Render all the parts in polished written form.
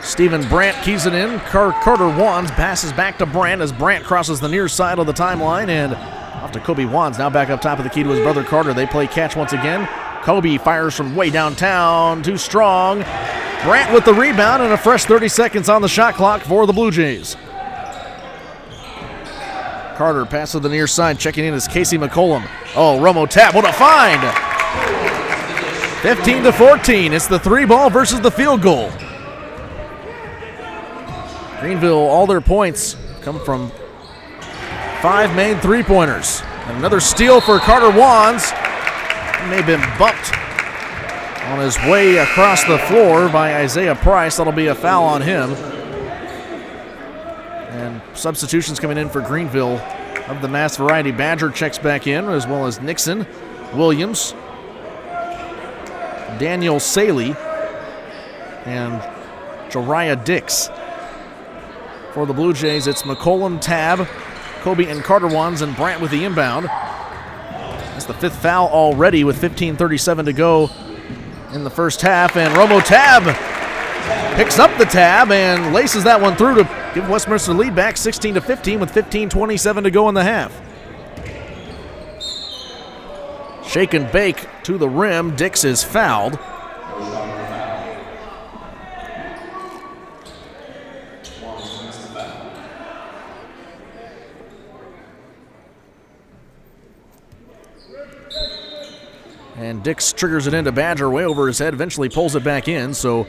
Stephen Brandt keys it in. Carter Wands passes back to Brandt as Brandt crosses the near side of the timeline, and off to Kobe Wands, now back up top of the key to his brother Carter. They play catch once again. Kobe fires from way downtown, too strong. Brandt with the rebound and a fresh 30 seconds on the shot clock for the Blue Jays. Carter passes to the near side, checking in is Casey McCollum. Oh, Romo tap, what a find! 15-14, it's the 3-ball versus the field goal. Greenville, all their points come from 5 made 3-pointers. And another steal for Carter Wands. He may have been bumped on his way across the floor by Isaiah Price. That'll be a foul on him. And substitutions coming in for Greenville of the mass variety. Badger checks back in, as well as Nixon, Williams, Daniel Saley, and Jariah Dix. For the Blue Jays, it's McCollum, Tab, Kobe and Carter Wands, and Brandt with the inbound. That's the 5th foul already with 15:37 to go in the first half. And Romo Tab picks up the tab and laces that one through to give Westminster lead back 16-15 with 15:27 to go in the half. Shake and bake to the rim. Dix is fouled. And Dix triggers it into Badger way over his head, eventually pulls it back in, so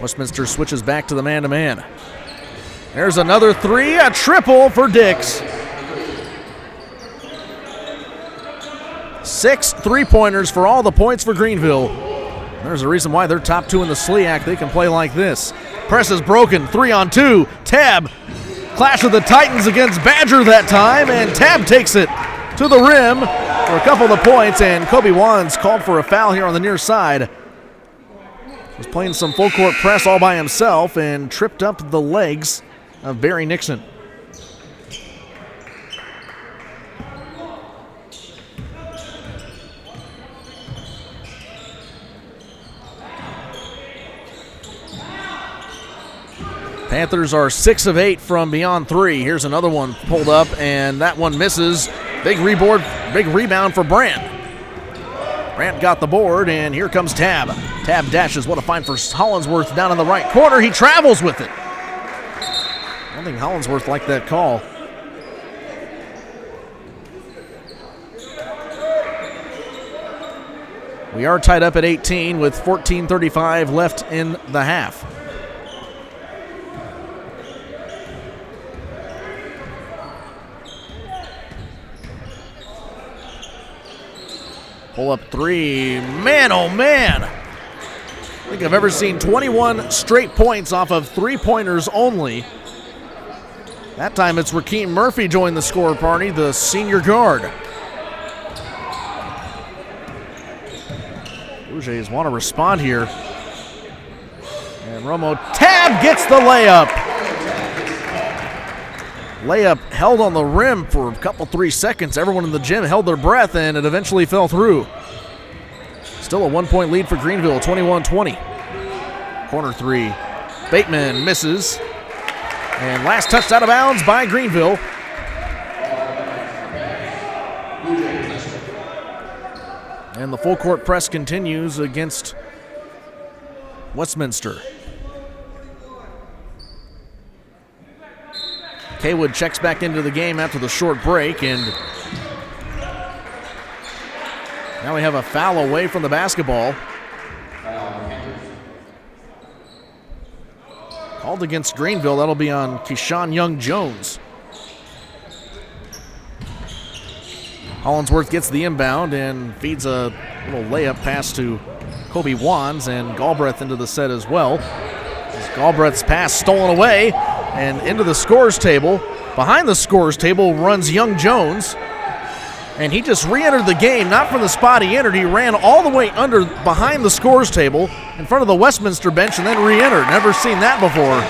Westminster switches back to the man-to-man. There's another 3, a triple for Dix. 6 3-pointers for all the points for Greenville. There's a reason why they're top 2 in the SLEAC. They can play like this. Press is broken, 3-on-2. Tab, clash of the Titans against Badger that time, and Tab takes it to the rim for a couple of the points, and Kobe Wands called for a foul here on the near side. Was playing some full court press all by himself and tripped up the legs of Barry Nixon. Panthers are 6 of 8 from beyond 3. Here's another one pulled up, and that one misses. Big rebound for Brandt. Brandt got the board, and here comes Tab. Tab dashes. What a find for Hollinsworth down in the right corner. He travels with it. I don't think Hollinsworth liked that call. We are tied up at 18 with 14:35 left in the half. Pull up 3. Man, oh man. I think I've ever seen 21 straight points off of 3-pointers only. That time it's Rakeem Murphy joined the score party, the senior guard. Blue Jays want to respond here. And Romo Tab gets the layup. Layup held on the rim for a couple 3 seconds. Everyone in the gym held their breath, and it eventually fell through. Still a 1-point lead for Greenville, 21-20. Corner 3. Bateman misses. And last touched out of bounds by Greenville. And the full court press continues against Westminster. Kaywood checks back into the game after the short break, and now we have a foul away from the basketball. Called against Greenville. That'll be on Keyshawn Young-Jones. Hollinsworth gets the inbound and feeds a little layup pass to Kobe Wands, and Galbraith into the set as well. As Galbraith's pass stolen away and into the scores table. Behind the scores table runs Young-Jones, and he just re-entered the game, not from the spot he entered. He ran all the way under behind the scores table in front of the Westminster bench and then re-entered. Never seen that before.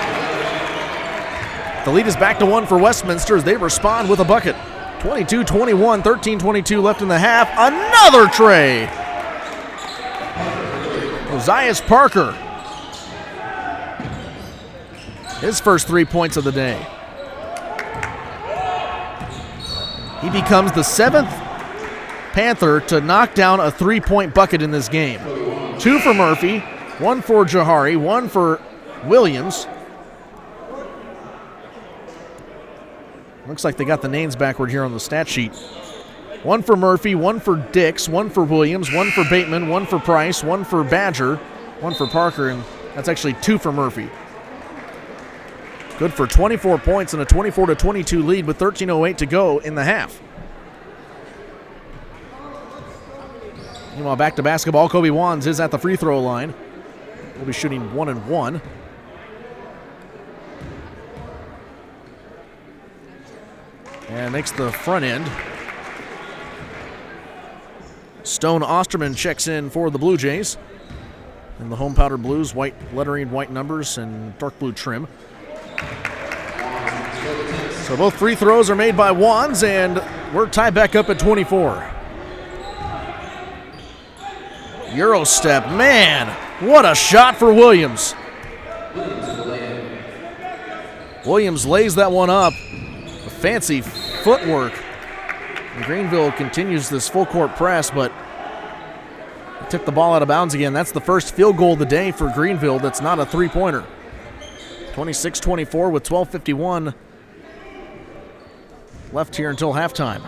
The lead is back to 1 for Westminster as they respond with a bucket. 22-21, 13-22 left in the half. Another tray. Ozias Parker His first 3 points of the day. He becomes the 7th Panther to knock down a 3-point bucket in this game. 2 for Murphy, 1 for Jahari, 1 for Williams. Looks like they got the names backward here on the stat sheet. 1 for Murphy, 1 for Dix, 1 for Williams, 1 for Bateman, 1 for Price, 1 for Badger, 1 for Parker, and that's actually 2 for Murphy. Good for 24 points and a 24-22 lead with 13:08 to go in the half. Meanwhile, back to basketball. Kobe Wands is at the free throw line. We'll be shooting 1 and 1. And makes the front end. Stone Osterman checks in for the Blue Jays. In the home powder blues, white lettering, white numbers, and dark blue trim. So both free throws are made by Wands, and we're tied back up at 24. Euro step, man, what a shot for Williams. Williams lays that one up. Fancy footwork. And Greenville continues this full court press, but took the ball out of bounds again. That's the first field goal of the day for Greenville that's not a three-pointer. 26-24 with 12:51 left here until halftime.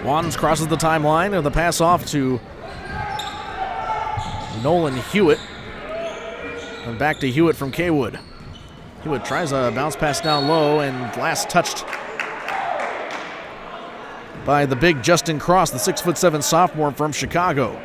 Wands crosses the timeline, and the pass off to Nolan Hewitt. And back to Hewitt from Kaywood. Hewitt tries a bounce pass down low, and last touched by the big Justin Cross, the 6'7" sophomore from Chicago.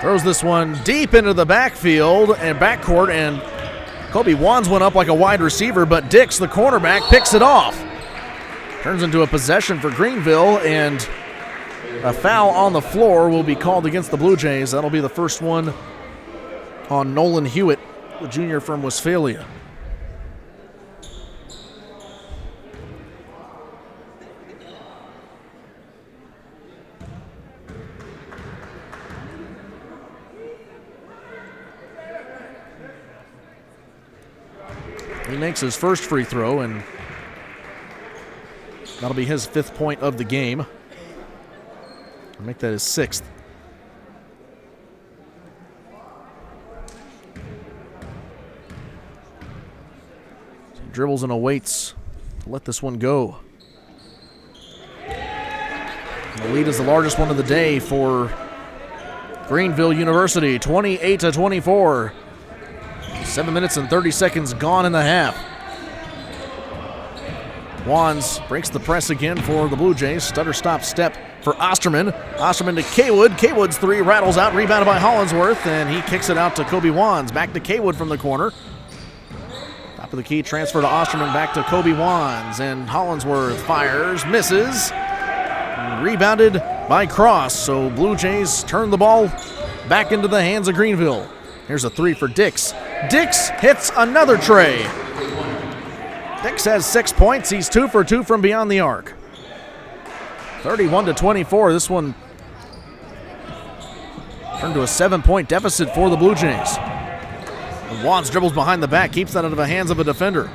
Throws this one deep into the backfield and backcourt, and Kobe Wands went up like a wide receiver, but Dix, the cornerback, picks it off. Turns into a possession for Greenville, and a foul on the floor will be called against the Blue Jays. That'll be the first one on Nolan Hewitt, the junior from Westphalia. He makes his first free throw, and that'll be his 5th point of the game. I'll make that his 6th. So he dribbles and awaits to let this one go. And the lead is the largest one of the day for Greenville University, 28-24. 7 minutes and 30 seconds gone in the half. Wands breaks the press again for the Blue Jays. Stutter stop step for Osterman. Osterman to Kaywood. Kaywood's three rattles out, rebounded by Hollinsworth, and he kicks it out to Kobe Wands. Back to Kaywood from the corner. Top of the key transfer to Osterman, back to Kobe Wands, and Hollinsworth fires, misses. Rebounded by Cross, so Blue Jays turn the ball back into the hands of Greenville. Here's a three for Dix. Dix hits another tray. Dix has 6 points. He's 2 for 2 from beyond the arc. 31-24. This one turned to a 7-point deficit for the Blue Jays. And Wands dribbles behind the back, keeps that out of the hands of a defender.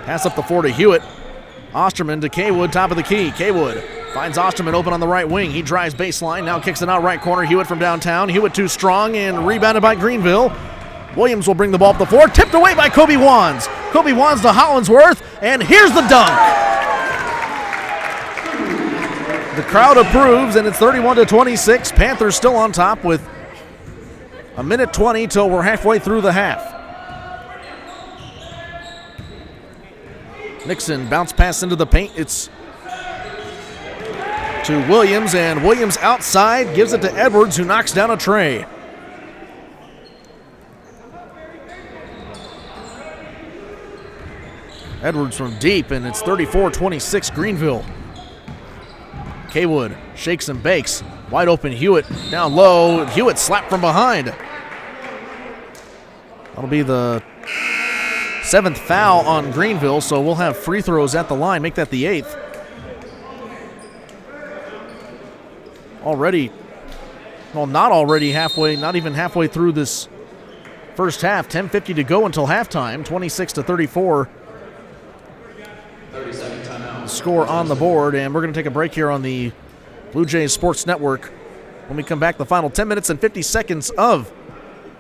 Pass up the floor to Hewitt. Osterman to Kaywood, top of the key. Kaywood finds Osterman open on the right wing. He drives baseline, now kicks it out right corner. Hewitt from downtown. Hewitt too strong and rebounded by Greenville. Williams will bring the ball up the floor, tipped away by Kobe Wands. Kobe Wands to Hollinsworth, and here's the dunk. The crowd approves, and it's 31-26. Panthers still on top with a minute 20 till we're halfway through the half. Nixon bounce pass into the paint. It's to Williams, and Williams outside gives it to Edwards, who knocks down a tray. Edwards from deep, and it's 34-26 Greenville. Kaywood shakes and bakes. Wide open Hewitt down low. Hewitt slapped from behind. That'll be the 7th foul on Greenville, so we'll have free throws at the line, make that the 8th. Already, well, not already halfway, not even halfway through this first half. 10:50 to go until halftime, 26-34. 30-second timeout. Score on the board, and we're going to take a break here on the Blue Jays Sports Network. When we come back, the final 10 minutes and 50 seconds of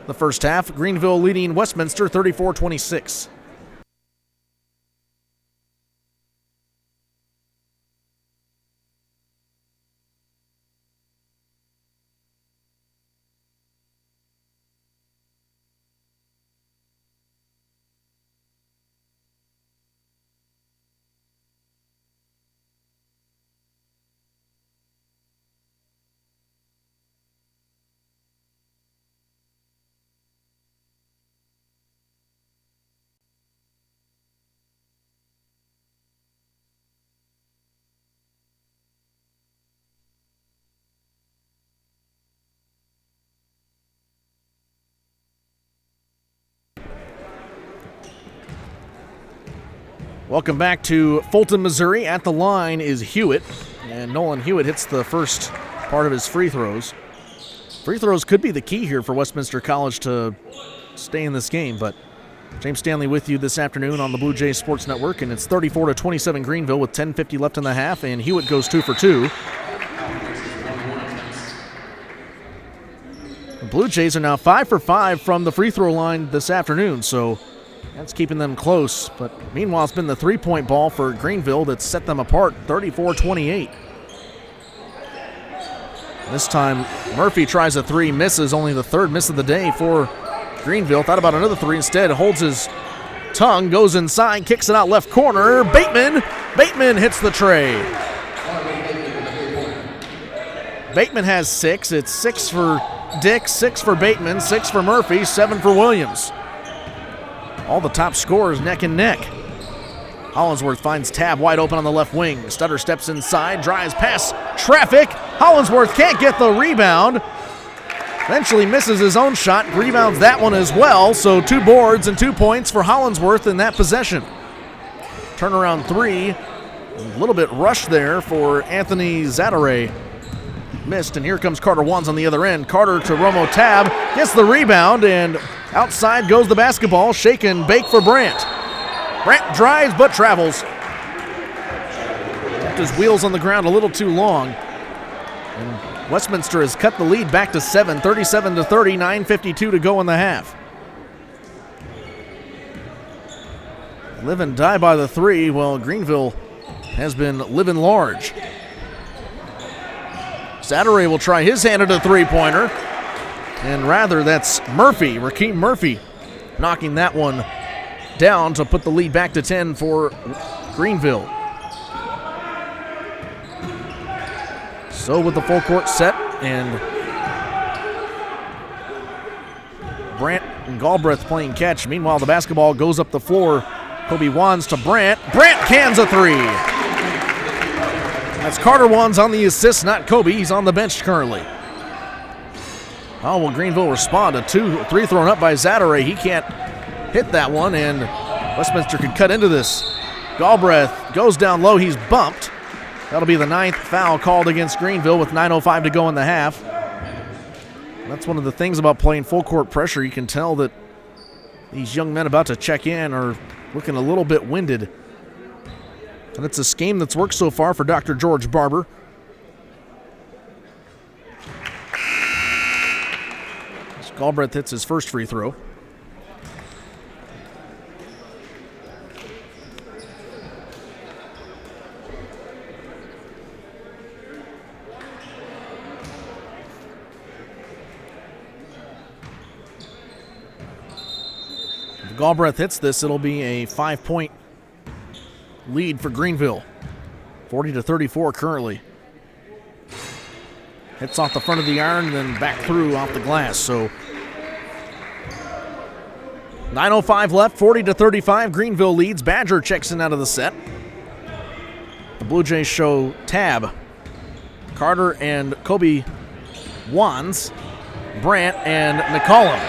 the first half. Greenville leading Westminster 34-26. Welcome back to Fulton, Missouri. At the line is Hewitt, and Nolan Hewitt hits the first part of his free throws. Free throws could be the key here for Westminster College to stay in this game, but James Stanley with you this afternoon on the Blue Jays Sports Network, and it's 34-27 Greenville with 10:50 left in the half, and Hewitt goes 2 for 2. The Blue Jays are now 5 for 5 from the free throw line this afternoon, so that's keeping them close. But meanwhile, it's been the three-point ball for Greenville that's set them apart, 34-28. This time, Murphy tries a three, misses, only the third miss of the day for Greenville. Thought about another three instead, holds his tongue, goes inside, kicks it out left corner. Bateman hits the tray. Bateman has 6. It's 6 for Dick, 6 for Bateman, 6 for Murphy, 7 for Williams. All the top scorers neck and neck. Hollinsworth finds Tab wide open on the left wing. Stutter steps inside, drives past traffic. Hollinsworth can't get the rebound. Eventually misses his own shot, rebounds that one as well. So 2 boards and 2 points for Hollinsworth in that possession. Turnaround 3. A little bit rushed there for Anthony Zadare. Missed, and here comes Carter Wands on the other end. Carter to Romo Tab, gets the rebound, and outside goes the basketball. Shake and bake for Brandt. Brandt drives but travels. Kept his wheels on the ground a little too long. And Westminster has cut the lead back to 7, 37-30, 9:52 to go in the half. Live and die by the 3, while Greenville has been living large. Zadare will try his hand at a three-pointer. And rather, that's Murphy, Rakeem Murphy, knocking that one down to put the lead back to 10 for Greenville. So with the full court set, and Brandt and Galbraith playing catch. Meanwhile, the basketball goes up the floor. Kobe Wands to Brandt. Brandt cans a three. That's Carter Wands on the assist, not Kobe. He's on the bench currently. Oh, well, Greenville respond. A 2-3 thrown up by Zadare. He can't hit that one, and Westminster could cut into this. Galbraith goes down low. He's bumped. That'll be the 9th foul called against Greenville with 9:05 to go in the half. That's one of the things about playing full court pressure. You can tell that these young men about to check in are looking a little bit winded. And it's a scheme that's worked so far for Dr. George Barber. Galbraith hits his first free throw. If Galbraith hits this, it'll be a 5-point lead for Greenville. 40-34 currently. Hits off the front of the iron, then back through off the glass. So 9:05 left, 40-35. Greenville leads. Badger checks in out of the set. The Blue Jays show Tab, Carter and Kobe Wands, Brandt and McCollum.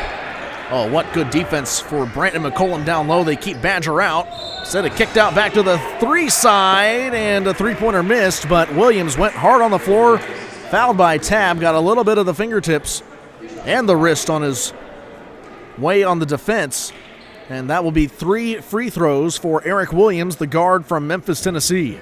Oh, what good defense for Brandon McCollum down low. They keep Badger out. Instead it kicked out back to the 3 side, and a three-pointer missed, but Williams went hard on the floor. Fouled by Tab, got a little bit of the fingertips and the wrist on his way on the defense. And that will be 3 free throws for Eric Williams, the guard from Memphis, Tennessee.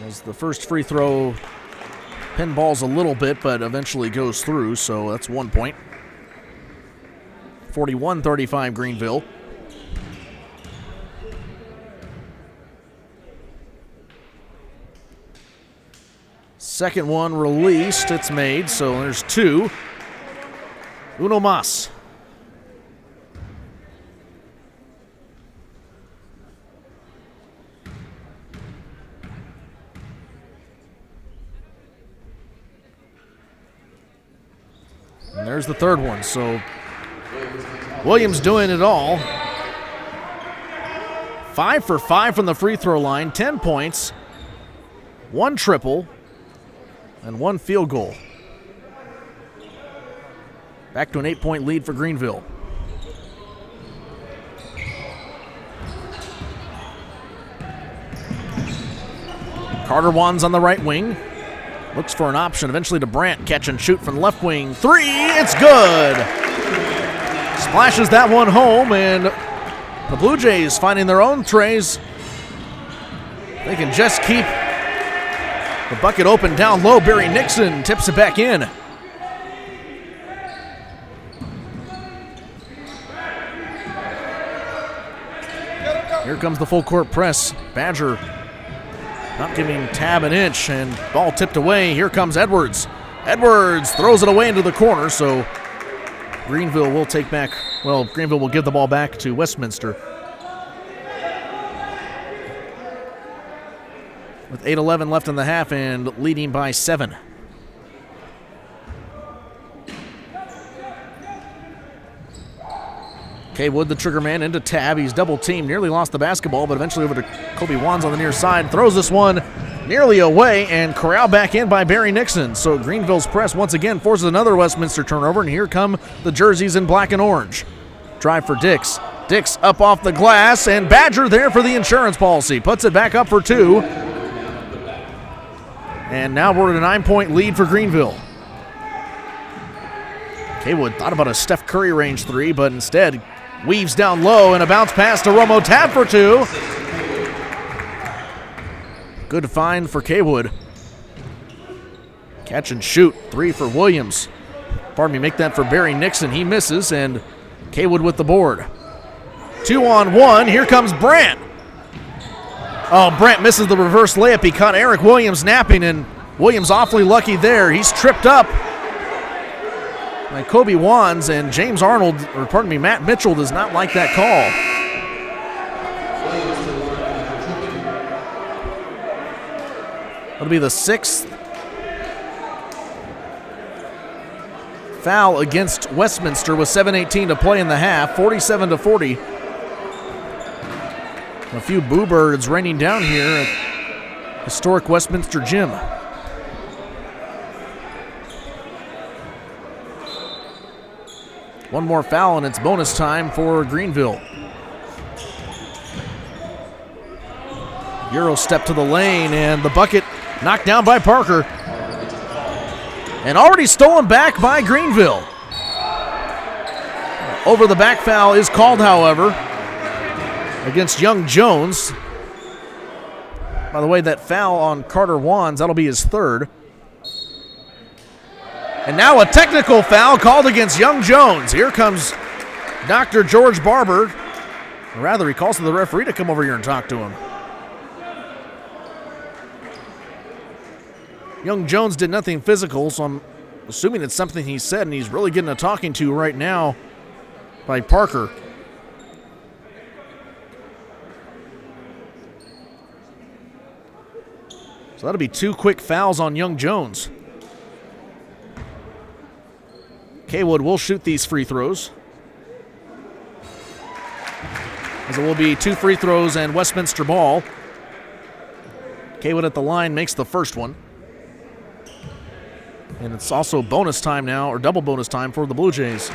As the first free throw pinballs a little bit, but eventually goes through, so that's 1 point. 41-35 Greenville. Second one released, it's made, so there's 2. Uno mas. And there's the third one, so Williams doing it all. 5 for 5 from the free throw line, 10 points, 1 triple, and 1 field goal. Back to an 8-point lead for Greenville. Carter Wands on the right wing. Looks for an option, eventually to Brandt. Catch and shoot from the left wing. 3, it's good! Splashes that one home, and the Blue Jays finding their own trays. They can just keep the bucket open down low. Barry Nixon tips it back in. Here comes the full court press. Badger not giving Tab an inch, and ball tipped away. Here comes Edwards. Edwards throws it away into the corner, so Greenville will take back, well, Greenville will give the ball back to Westminster. With 8:11 left in the half and leading by 7. Kay Wood, the trigger man, into Tab. He's double teamed, nearly lost the basketball, but eventually over to Kobe Wands on the near side. Throws this one nearly away and corralled back in by Barry Nixon. So Greenville's press once again forces another Westminster turnover, and here come the jerseys in black and orange. Drive for Dix. Dix up off the glass, and Badger there for the insurance policy. Puts it back up for 2. And now we're at a 9-point lead for Greenville. Kaywood thought about a Steph Curry range 3, but instead weaves down low and a bounce pass to Romo. Tab for 2. Good find for Kaywood. Catch and shoot. 3 for Williams. Pardon me, make that for Barry Nixon. He misses, and Kaywood with the board. 2-on-1. Here comes Brandt. Oh, Brandt misses the reverse layup. He caught Eric Williams napping, and Williams awfully lucky there. He's tripped up by Kobe Wands, and James Arnold, or pardon me, Matt Mitchell does not like that call. That'll be the 6th foul against Westminster with 7:18 to play in the half, 47-40. A few boo birds raining down here at historic Westminster Gym. One more foul, and it's bonus time for Greenville. Euro step to the lane, and the bucket knocked down by Parker. And already stolen back by Greenville. Over the back foul is called, however, against Young Jones. By the way, that foul on Carter Wands, that'll be his 3rd. And now a technical foul called against Young Jones. Here comes Dr. George Barber. Or rather, he calls to the referee to come over here and talk to him. Young Jones did nothing physical, so I'm assuming it's something he said, and he's really getting a talking to right now by Parker. So that'll be 2 quick fouls on Young Jones. Kaywood will shoot these free throws. as it will be 2 free throws and Westminster ball. Kaywood at the line makes the first one. And it's also bonus time now, or double bonus time for the Blue Jays.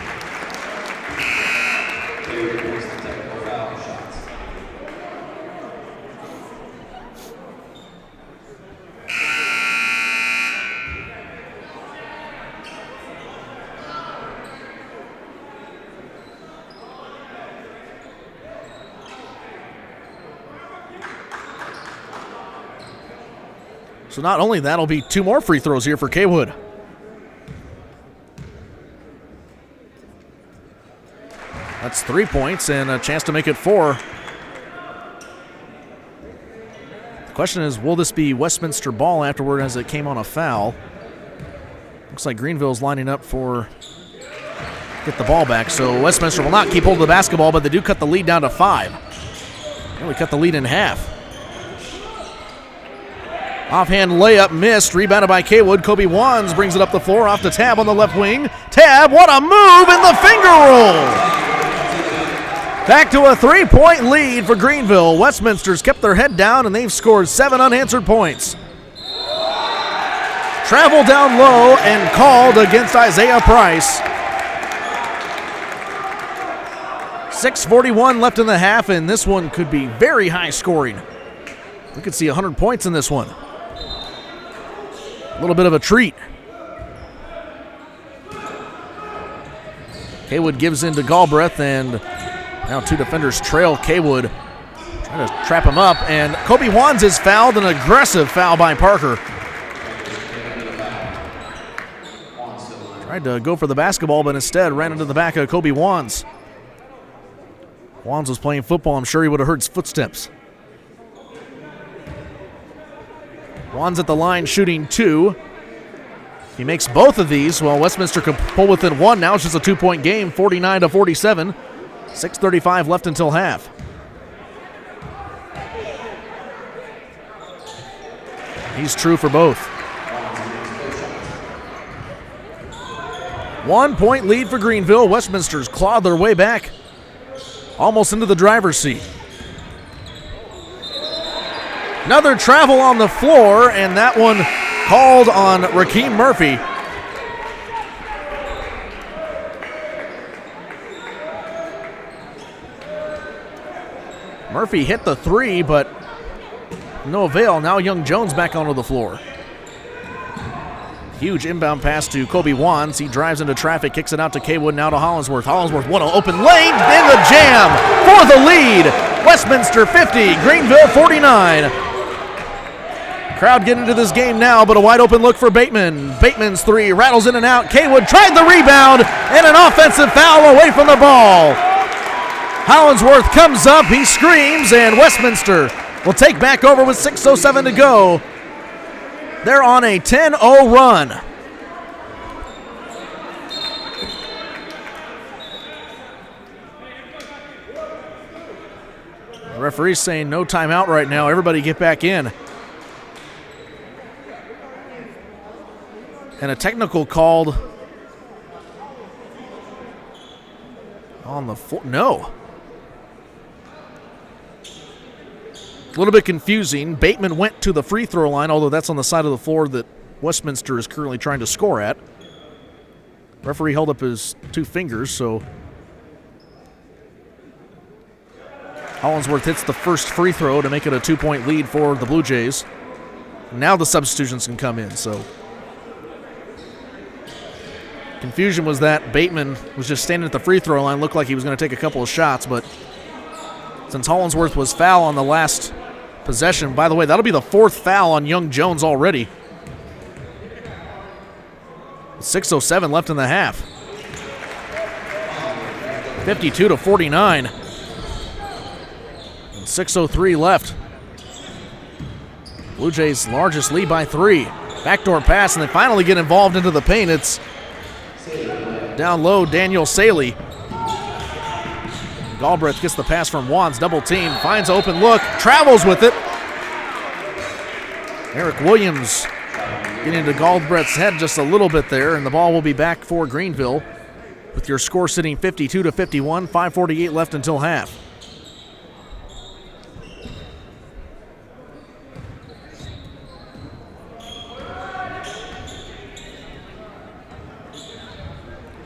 So not only that, it'll be 2 more free throws here for Kaywood. That's 3 points and a chance to make it 4. The question is, will this be Westminster ball afterward as it came on a foul? Looks like Greenville's lining up for get the ball back. So Westminster will not keep hold of the basketball, but they do cut the lead down to 5. Really cut the lead in half. Offhand layup missed, rebounded by Kaywood. Kobe Wands brings it up the floor, off to Tab on the left wing. Tab, what a move in the finger roll! Back to a 3-point lead for Greenville. Westminster's kept their head down and they've scored 7 unanswered points. Travel down low and called against Isaiah Price. 6:41 left in the half, and this one could be very high scoring. We could see 100 points in this one. A little bit of a treat. Kaywood gives in to Galbraith, and now 2 defenders trail Kaywood. Trying to trap him up, and Kobe Wands is fouled, an aggressive foul by Parker. Tried to go for the basketball, but instead ran into the back of Kobe Wands. Wands was playing football. I'm sure he would have heard footsteps. Wands at the line shooting 2. He makes both of these. Well, Westminster could pull within 1. Now it's just a 2-point game, 49-47. 6:35 left until half. He's true for both. 1-point lead for Greenville. Westminster's clawed their way back almost into the driver's seat. Another travel on the floor, and that one called on Rakeem Murphy. Murphy hit the 3, but no avail. Now Young Jones back onto the floor. Huge inbound pass to Kobe Wands. He drives into traffic, kicks it out to Kaywood, now to Hollinsworth. Hollinsworth, what an open lane, in the jam for the lead. Westminster 50, Greenville 49. Crowd getting into this game now, but a wide open look for Bateman. Bateman's 3 rattles in and out. Kaywood tried the rebound, and an offensive foul away from the ball. Hollinsworth comes up, he screams, and Westminster will take back over with 6:07 to go. They're on a 10-0 run. The referee's saying no timeout right now. Everybody get back in. And a technical called on the floor. No. A little bit confusing. Bateman went to the free throw line, although that's on the side of the floor that Westminster is currently trying to score at. Referee held up his 2 fingers, so Hollinsworth hits the first free throw to make it a 2-point lead for the Blue Jays. Now the substitutions can come in, so confusion was that Bateman was just standing at the free throw line, looked like he was going to take a couple of shots, but since Hollinsworth was foul on the last possession, by the way, that'll be the 4th foul on Young Jones already. 6:07 left in the half. 52-49. And 6:03 left. Blue Jays' largest lead by 3. Backdoor pass, and they finally get involved into the paint. It's down low, Daniel Saley. Galbraith gets the pass from Wands, double team, finds open look, travels with it. Eric Williams getting into Galbraith's head just a little bit there, and the ball will be back for Greenville with your score sitting 52-51, 5:48 left until half.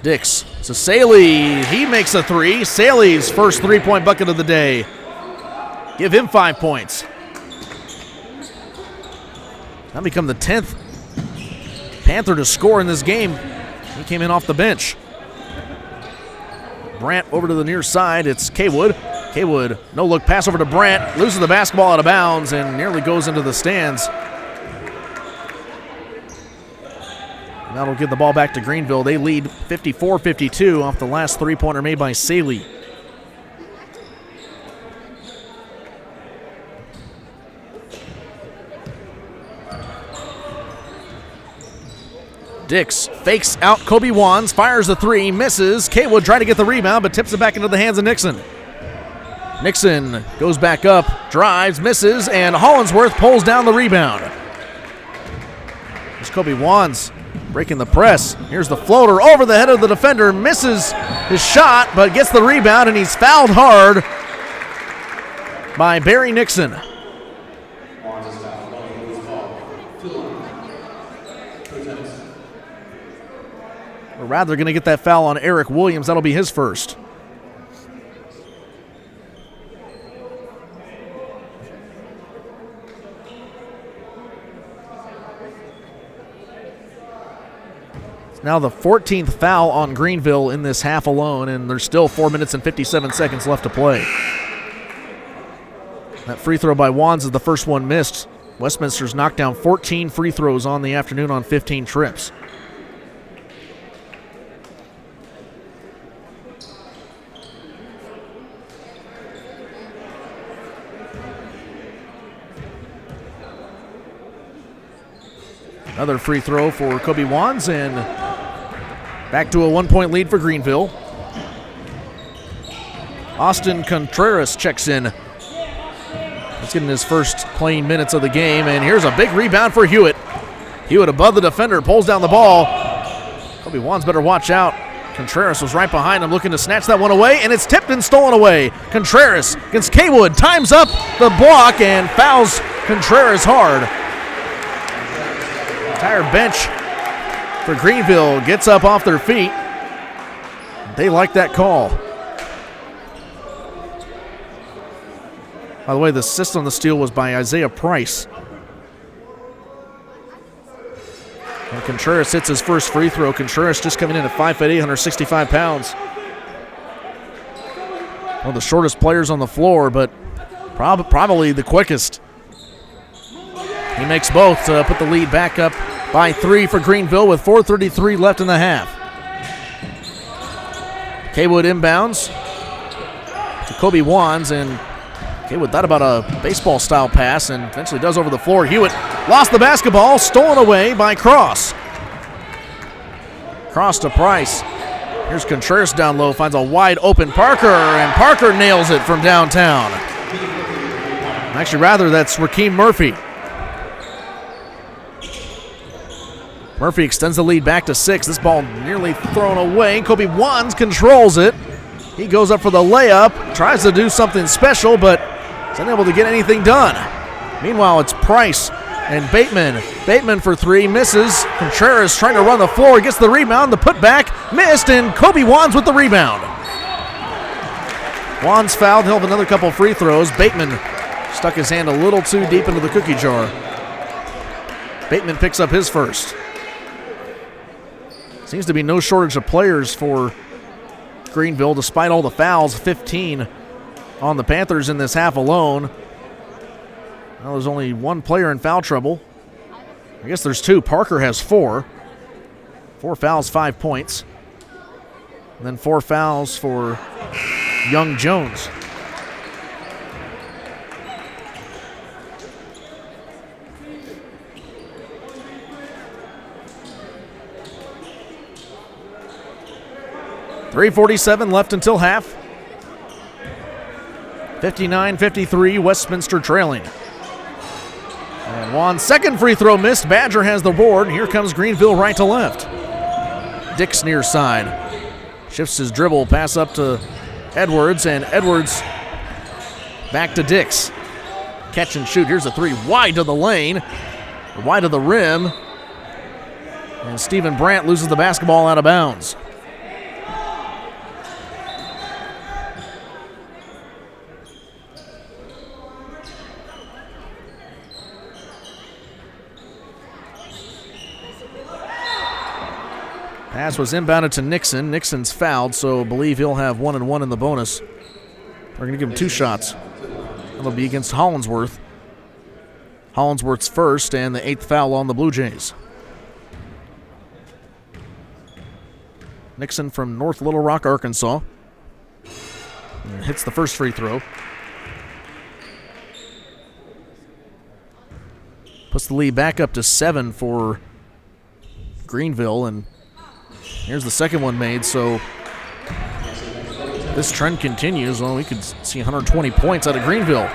Dix to Saley. He makes a three. Saley's first three-point bucket of the day. Give him 5 points. That'll become the 10th Panther to score in this game. He came in off the bench. Brant over to the near side. It's Kaywood. Kaywood, no-look pass over to Brant. Loses the basketball out of bounds and nearly goes into the stands. That'll give the ball back to Greenville. They lead 54-52 off the last three-pointer made by Saley. Dix fakes out Kobe Wands, fires a three, misses. Kaywood trying to get the rebound, but tips it back into the hands of Nixon. Nixon goes back up, drives, misses, and Hollinsworth pulls down the rebound. There's Kobe Wands breaking the press. Here's the floater over the head of the defender, misses his shot, but gets the rebound, and he's fouled hard by Barry Nixon. Or rather, going to get that foul on Eric Williams. That'll be his first. It's now the 14th foul on Greenville in this half alone, and there's still 4 minutes and 57 seconds left to play. That free throw by Wands is the first one missed. Westminster's knocked down 14 free throws on the afternoon on 15 trips. Another free throw for Kobe Wands, and back to a 1-point lead for Greenville. Austin Contreras checks in. He's getting his first playing minutes of the game, and here's a big rebound for Hewitt. Hewitt above the defender, pulls down the ball. Kobe Wands better watch out. Contreras was right behind him, looking to snatch that one away, and it's tipped and stolen away. Contreras against Kaywood, times up the block and fouls Contreras hard. Entire bench for Greenville gets up off their feet. They like that call. By the way, the assist on the steal was by Isaiah Price. And Contreras hits his first free throw. Contreras just coming in at 5'8", 165 pounds. One of the shortest players on the floor, but probably the quickest. He makes both to put the lead back up by 3 for Greenville with 4:33 left in the half. Kaywood inbounds to Kobe Wands, and Kaywood thought about a baseball-style pass and eventually does over the floor. Hewitt lost the basketball, stolen away by Cross. Cross to Price. Here's Contreras down low, finds a wide-open Parker, and Parker nails it from downtown. Actually, rather, that's Rakeem Murphy. Murphy extends the lead back to 6. This ball nearly thrown away. Kobe Wands controls it. He goes up for the layup, tries to do something special, but is unable to get anything done. Meanwhile, it's Price and Bateman. Bateman for 3, misses. Contreras trying to run the floor, gets the rebound. The putback missed, and Kobe Wands with the rebound. Wands fouled. He'll have another couple free throws. Bateman stuck his hand a little too deep into the cookie jar. Bateman picks up his first. Seems to be no shortage of players for Greenville despite all the fouls. 15 on the Panthers in this half alone. Well, there's only one player in foul trouble. I guess there's 2. Parker has 4. 4 fouls, 5 points. And then 4 fouls for Young Jones. .347 left until half. 59-53, Westminster trailing. And Wands' second free throw missed. Badger has the board. Here comes Greenville right to left. Dix near side. Shifts his dribble, pass up to Edwards, and Edwards back to Dix. Catch and shoot. Here's a 3 wide to the lane, wide of the rim. And Stephen Brandt loses the basketball out of bounds. Pass was inbounded to Nixon. Nixon's fouled, so I believe he'll have 1-1 in the bonus. We're going to give him 2 shots. That'll be against Hollinsworth. Hollinsworth's first and the 8th foul on the Blue Jays. Nixon from North Little Rock, Arkansas. And hits the first free throw. Puts the lead back up to 7 for Greenville, and here's the second one made, so this trend continues. Well, we could see 120 points out of Greenville.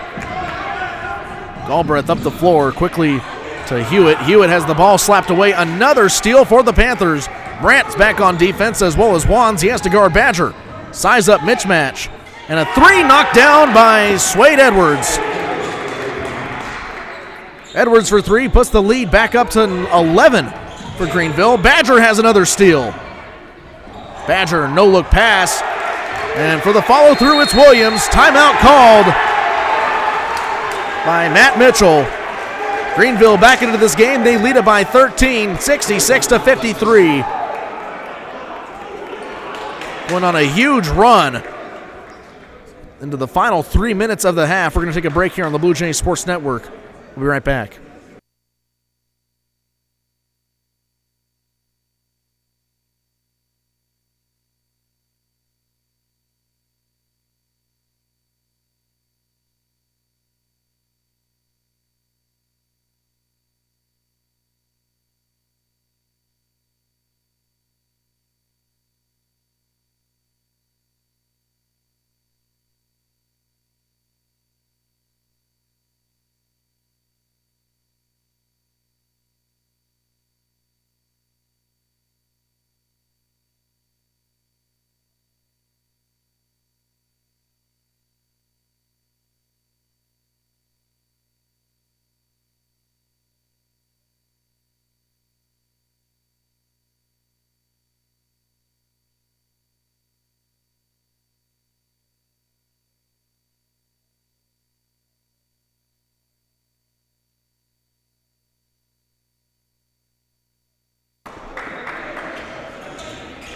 Galbraith up the floor quickly to Hewitt. Hewitt has the ball slapped away. Another steal for the Panthers. Brandt's back on defense as well as Wands. He has to guard Badger. Size up mismatch. And a 3 knocked down by Swade Edwards. Edwards for 3 puts the lead back up to 11 for Greenville. Badger has another steal. Badger, no-look pass. And for the follow-through, it's Williams. Timeout called by Matt Mitchell. Greenville back into this game. They lead it by 13, 66-53. Going on a huge run into the final 3 minutes of the half. We're going to take a break here on the Blue Jays Sports Network. We'll be right back.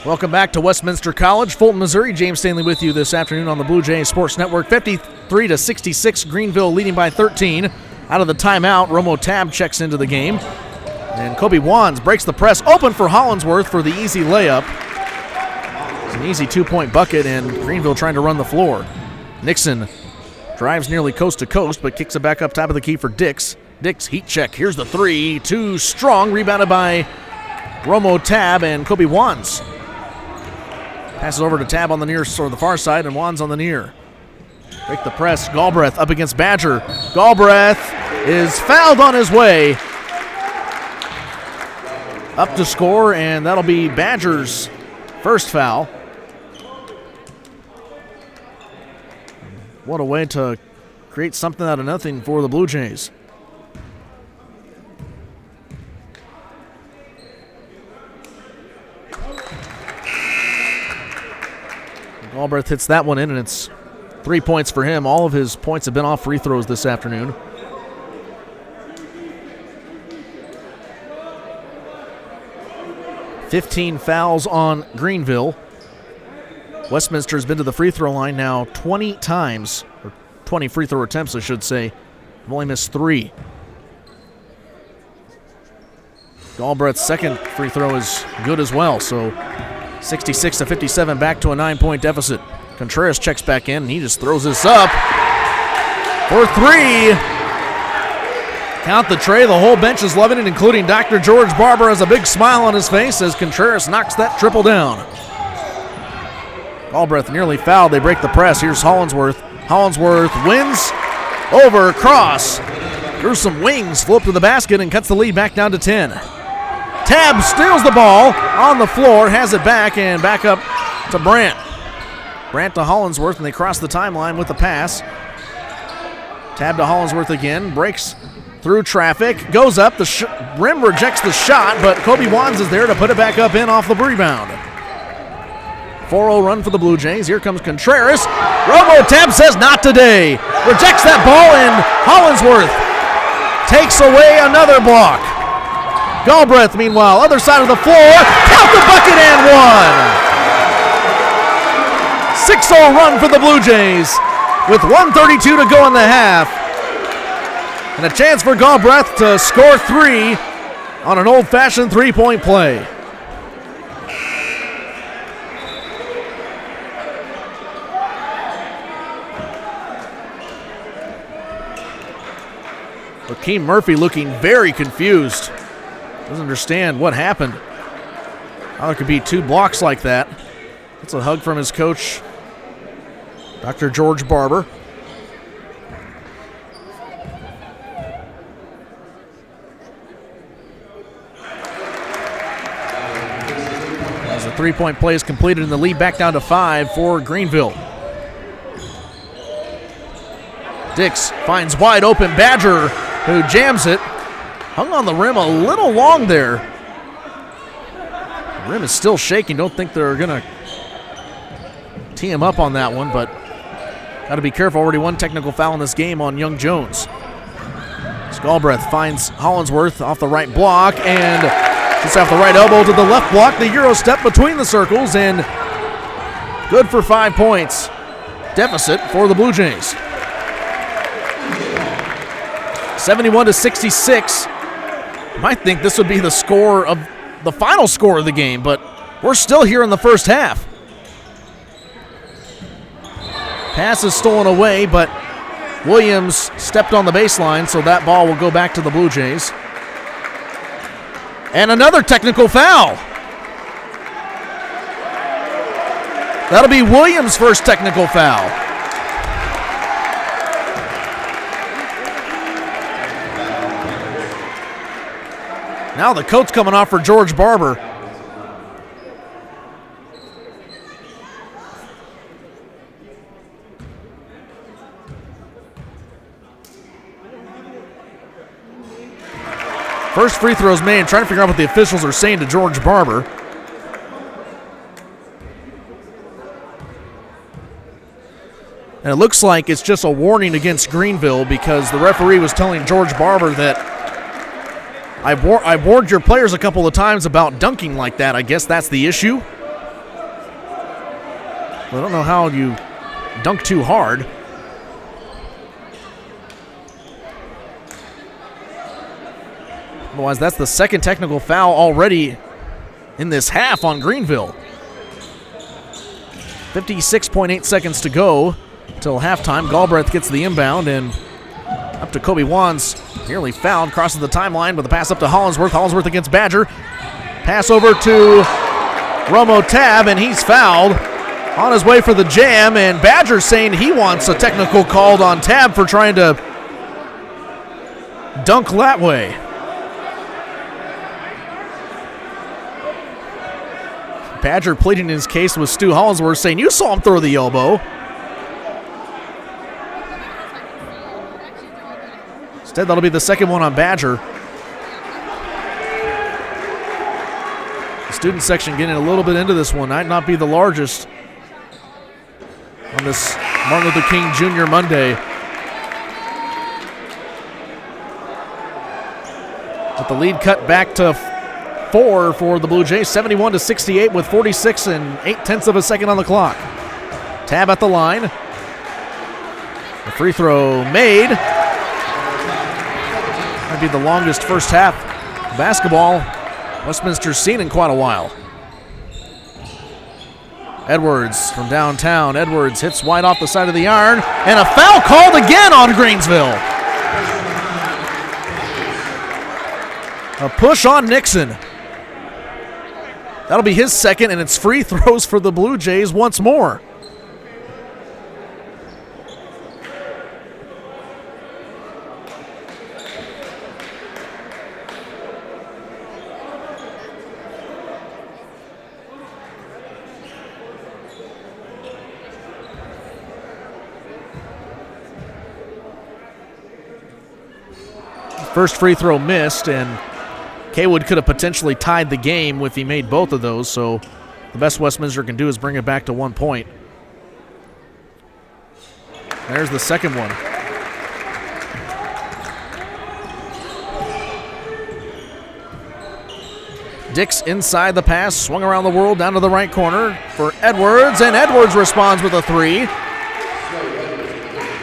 Welcome back to Westminster College, Fulton, Missouri. James Stanley with you this afternoon on the Blue Jays Sports Network. 53-66, Greenville leading by 13. Out of the timeout, Romo Tab checks into the game. And Kobe Wands breaks the press, open for Hollinsworth for the easy layup. It's an easy 2-point bucket, and Greenville trying to run the floor. Nixon drives nearly coast to coast, but kicks it back up top of the key for Dix. Dix, heat check. Here's the 3. Too strong. Rebounded by Romo Tab and Kobe Wands. Passes over to Tab on the near or the far side, and Wands on the near. Break the press. Galbraith up against Badger. Galbraith is fouled on his way up to score, and that'll be Badger's first foul. What a way to create something out of nothing for the Blue Jays. Galbraith hits that one in, and it's 3 points for him. All of his points have been off free throws this afternoon. $15 fouls on Greenville. Westminster has been to the free throw line now 20 times, or 20 free throw attempts, I should say. They've only missed 3. Galbraith's second free throw is good as well, so 66-57, back to a 9-point deficit. Contreras checks back in, and he just throws this up for 3. Count the tray. The whole bench is loving it, including Dr. George Barber has a big smile on his face as Contreras knocks that triple down. Galbraith nearly fouled. They break the press. Here's Hollinsworth. Hollinsworth wins over cross. Threw some wings, flew up to the basket, and cuts the lead back down to 10. Tab steals the ball on the floor, has it back, and back up to Brandt. Brandt to Hollinsworth, and they cross the timeline with the pass. Tab to Hollinsworth again, breaks through traffic, goes up, the rim rejects the shot, but Kobe Wands is there to put it back up in off the rebound. 4-0 run for the Blue Jays. Here comes Contreras. Romo Tab says not today. Rejects that ball, and Hollinsworth takes away another block. Galbraith, meanwhile, other side of the floor. Count the bucket and one. 6-0 run for the Blue Jays with 1:32 to go in the half. And a chance for Galbraith to score 3 on an old-fashioned three-point play. Hakeem Murphy looking very confused. Doesn't understand what happened. How there could be 2 blocks like that. That's a hug from his coach, Dr. George Barber. As the three-point play is completed and the lead back down to 5 for Greenville. Dix finds wide open Badger, who jams it. Hung on the rim a little long there. The rim is still shaking. Don't think they're going to tee him up on that one, but got to be careful. Already 1 technical foul in this game on Young Jones. Galbraith finds Hollinsworth off the right block and just off the right elbow to the left block. The Euro step between the circles and good for 5 points. Deficit for the Blue Jays. 71-66. Might think this would be the score of the final score of the game, but we're still here in the first half. Pass is stolen away, but Williams stepped on the baseline, so that ball will go back to the Blue Jays. And another technical foul. That'll be Williams' first technical foul. Now the coat's coming off for George Barber. First free throw's made, trying to figure out what the officials are saying to George Barber. And it looks like it's just a warning against Greenville because the referee was telling George Barber that I warned your players a couple of times about dunking like that. I guess that's the issue. I don't know how you dunk too hard. Otherwise, that's the second technical foul already in this half on Greenville. 56.8 seconds to go till halftime. Galbraith gets the inbound and up to Kobe Wands. Nearly fouled, crosses the timeline with a pass up to Hollinsworth. Hollinsworth against Badger. Pass over to Romo Tab, and he's fouled. On his way for the jam, and Badger saying he wants a technical called on Tab for trying to dunk that way. Badger pleading his case with Stu Hollinsworth, saying you saw him throw the elbow. Instead, that'll be the second one on Badger. The student section getting a little bit into this one. Might not be the largest on this Martin Luther King Jr. Monday. But the lead cut back to 4 for the Blue Jays, 71-68 with 46 and 8/10 of a second on the clock. Tab at the line. The free throw made. Might be the longest first half basketball Westminster's seen in quite a while. Edwards from downtown. Edwards hits wide off the side of the iron, and a foul called again on Greensville. A push on Nixon. That'll be his second, and it's free throws for the Blue Jays once more. First free throw missed, and Kaywood could have potentially tied the game if he made both of those, so the best Westminster can do is bring it back to 1 point. There's the second one. Dix inside the pass, swung around the world down to the right corner for Edwards, and Edwards responds with a three.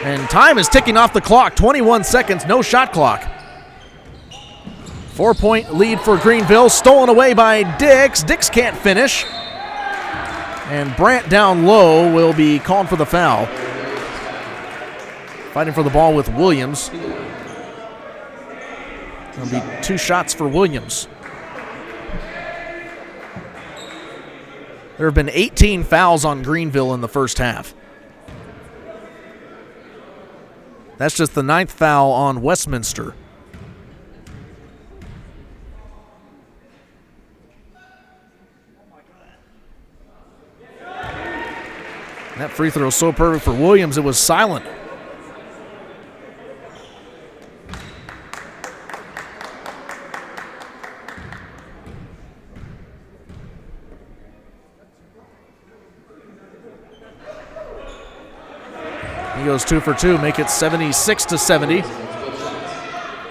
And time is ticking off the clock, 21 seconds, no shot clock. 4-point lead for Greenville, stolen away by Dix. Dix can't finish. And Brandt down low will be called for the foul. Fighting for the ball with Williams. There'll be 2 shots for Williams. There have been 18 fouls on Greenville in the first half. That's just the 9th foul on Westminster. That free throw is so perfect for Williams, it was silent. He goes 2 for 2, make it 76-70.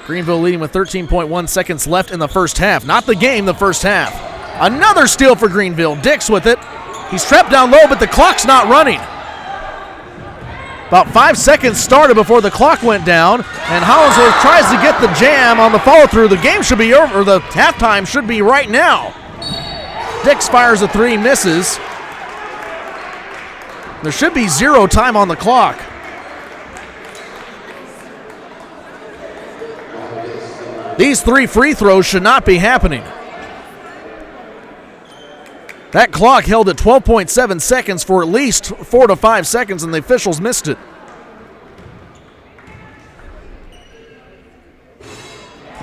Greenville leading with 13.1 seconds left in the first half. Not the game, the first half. Another steal for Greenville. Dix with it. He's trapped down low, but the clock's not running. About 5 seconds started before the clock went down, and Hollinsworth tries to get the jam on the follow-through. The game should be over, or the halftime should be right now. Dix fires a three, misses. There should be 0 time on the clock. These 3 free throws should not be happening. That clock held at 12.7 seconds for at least 4 to 5 seconds, and the officials missed it.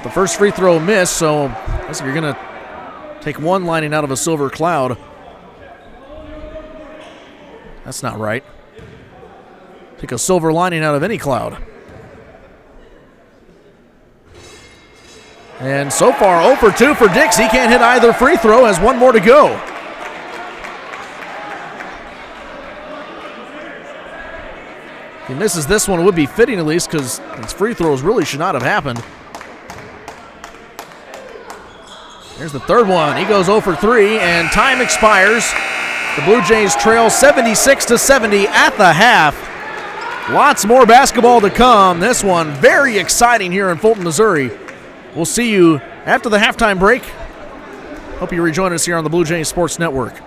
The first free throw missed, so I guess if you're going to take one lining out of a silver cloud, that's not right. Take a silver lining out of any cloud. And so far, 0 for 2 for Dix. He can't hit either free throw, has 1 more to go. If he misses this one, it would be fitting at least, because his free throws really should not have happened. There's the third one. He goes 0 for 3, and time expires. The Blue Jays trail 76-70 at the half. Lots more basketball to come. This one very exciting here in Fulton, Missouri. We'll see you after the halftime break. Hope you rejoin us here on the Blue Jays Sports Network.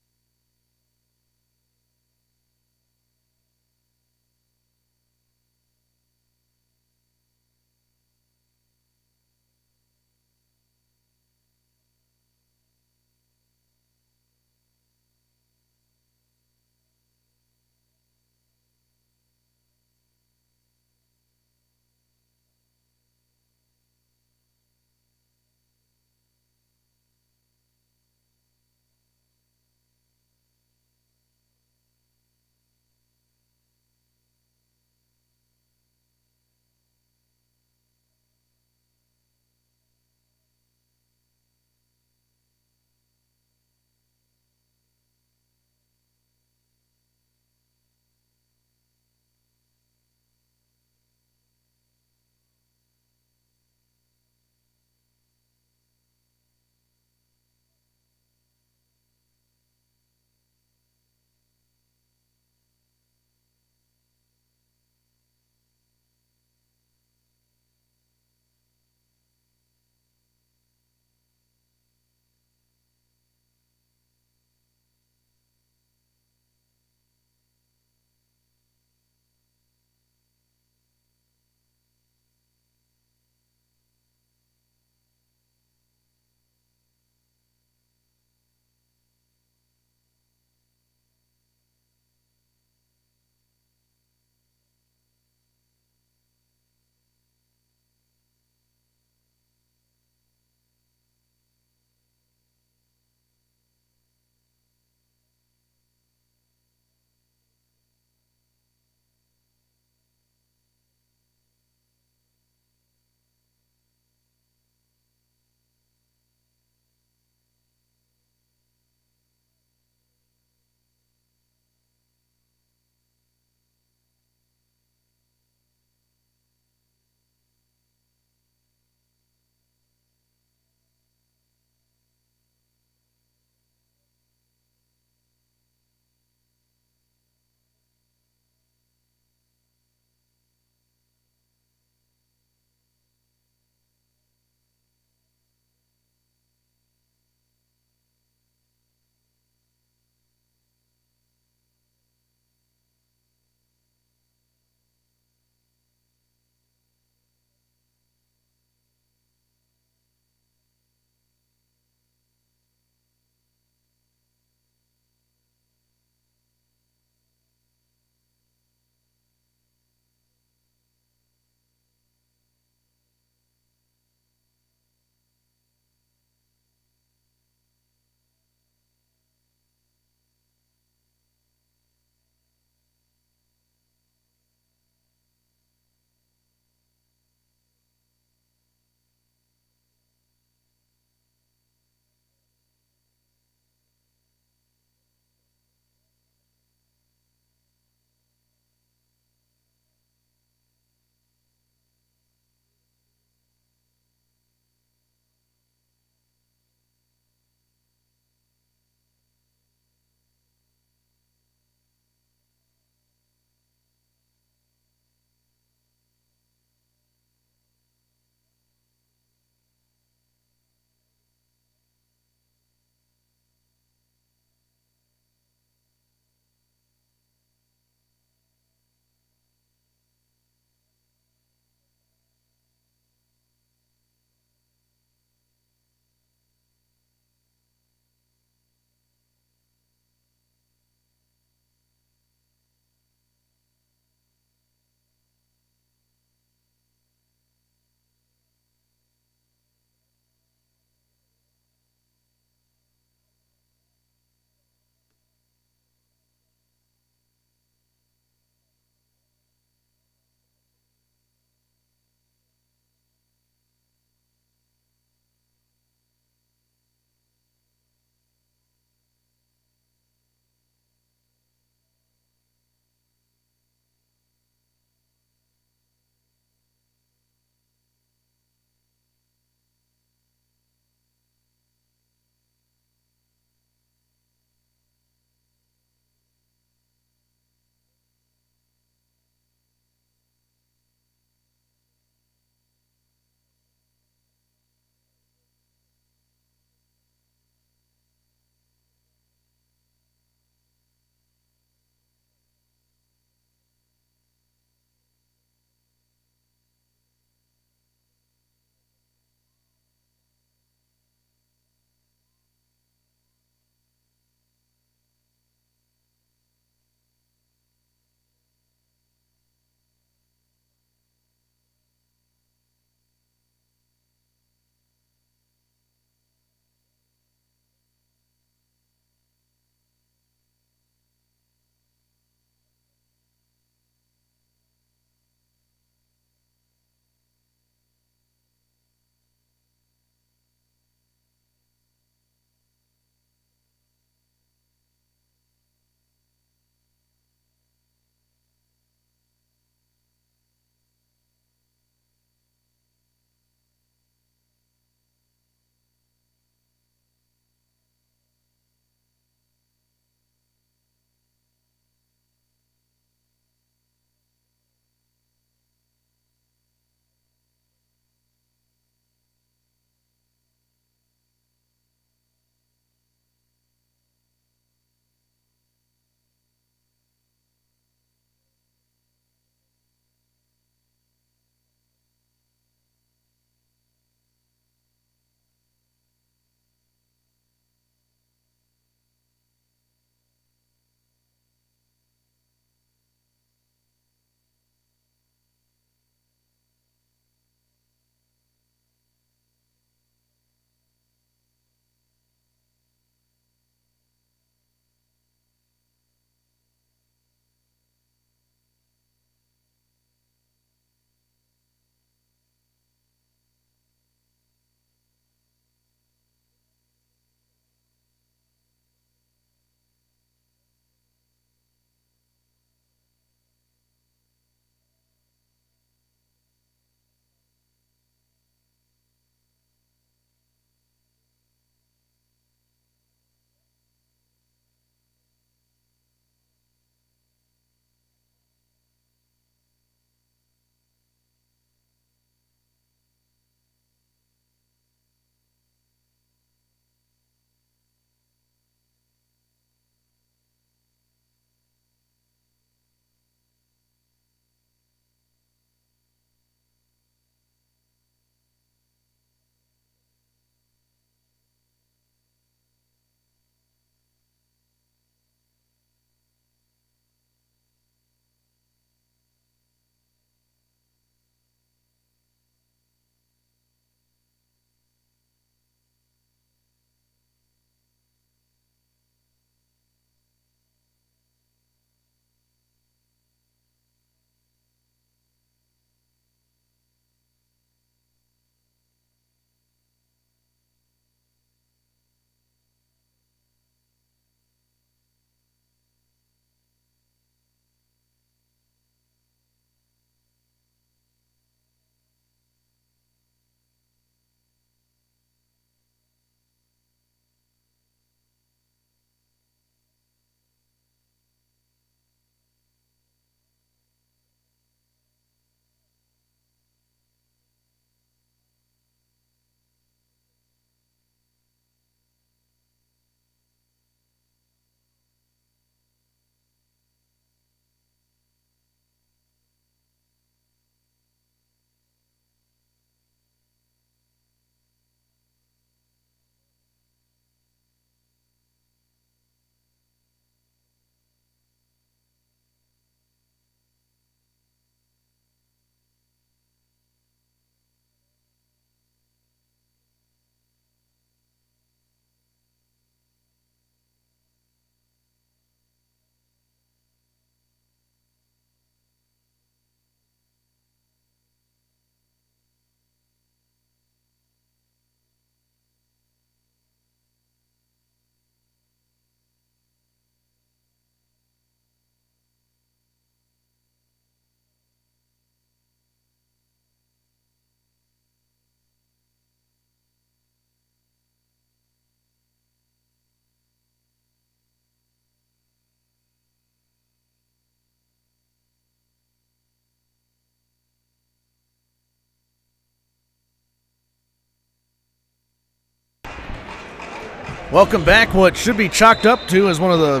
Welcome back. What should be chalked up to as one of the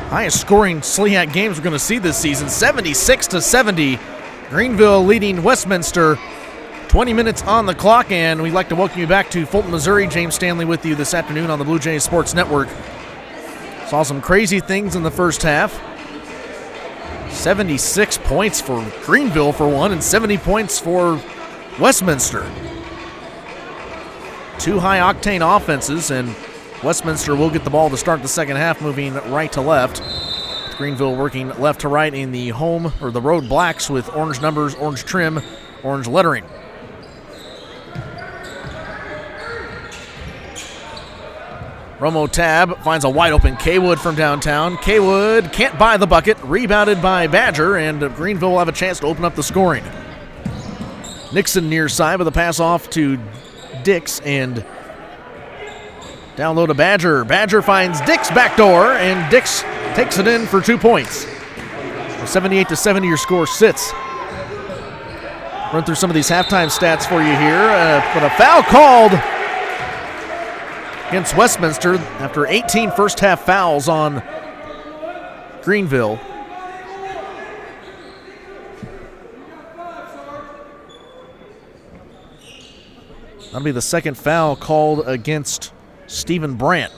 highest scoring SLEHAC games we're going to see this season. 76-70. Greenville leading Westminster. 20 minutes on the clock, and we'd like to welcome you back to Fulton, Missouri. James Stanley with you this afternoon on the Blue Jays Sports Network. Saw some crazy things in the first half. 76 points for Greenville for one, and 70 points for Westminster. Two high-octane offenses, and Westminster will get the ball to start the second half, moving right to left. Greenville working left to right in the home or the road blacks with orange numbers, orange trim, orange lettering. Romo Tab finds a wide open Kaywood from downtown. Kaywood can't buy the bucket, rebounded by Badger, and Greenville will have a chance to open up the scoring. Nixon near side with a pass off to Dix, and down low to Badger. Badger finds Dix backdoor, and Dix takes it in for 2 points. 78-70 your score sits. Run through some of these halftime stats for you here. But a foul called against Westminster after 18 first half fouls on Greenville. That'll be the second foul called against Stephen Brandt.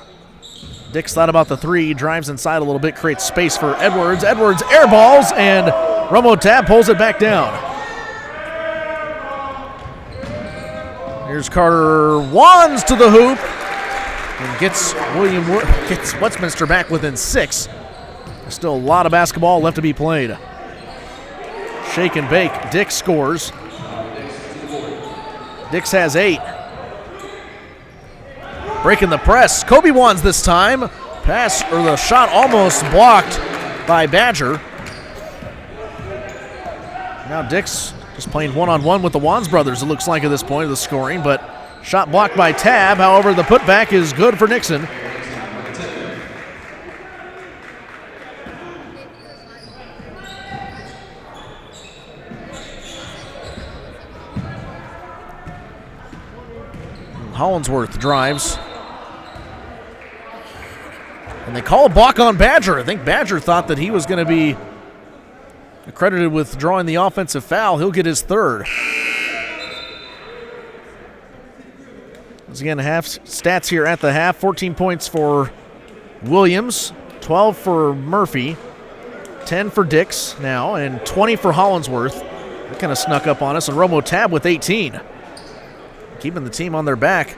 Dix thought about the three, drives inside a little bit, creates space for Edwards. Edwards airballs, and Romo Tab pulls it back down. Here's Carter Wands to the hoop and gets Westminster back within 6. There's still a lot of basketball left to be played. Shake and bake. Dix scores. Dix has 8. Breaking the press. Kobe Wands this time. Pass, or the shot almost blocked by Badger. Now Dix just playing one-on-one with the Wands brothers, it looks like at this point of the scoring, but shot blocked by Tab. However, the putback is good for Nixon. Hollinsworth drives. And they call a block on Badger. I think Badger thought that he was going to be accredited with drawing the offensive foul. He'll get his third. Once again, half stats here at the half. 14 points for Williams, 12 for Murphy, 10 for Dix now, and 20 for Hollinsworth. That kind of snuck up on us. And Romo Tab with 18. Keeping the team on their back.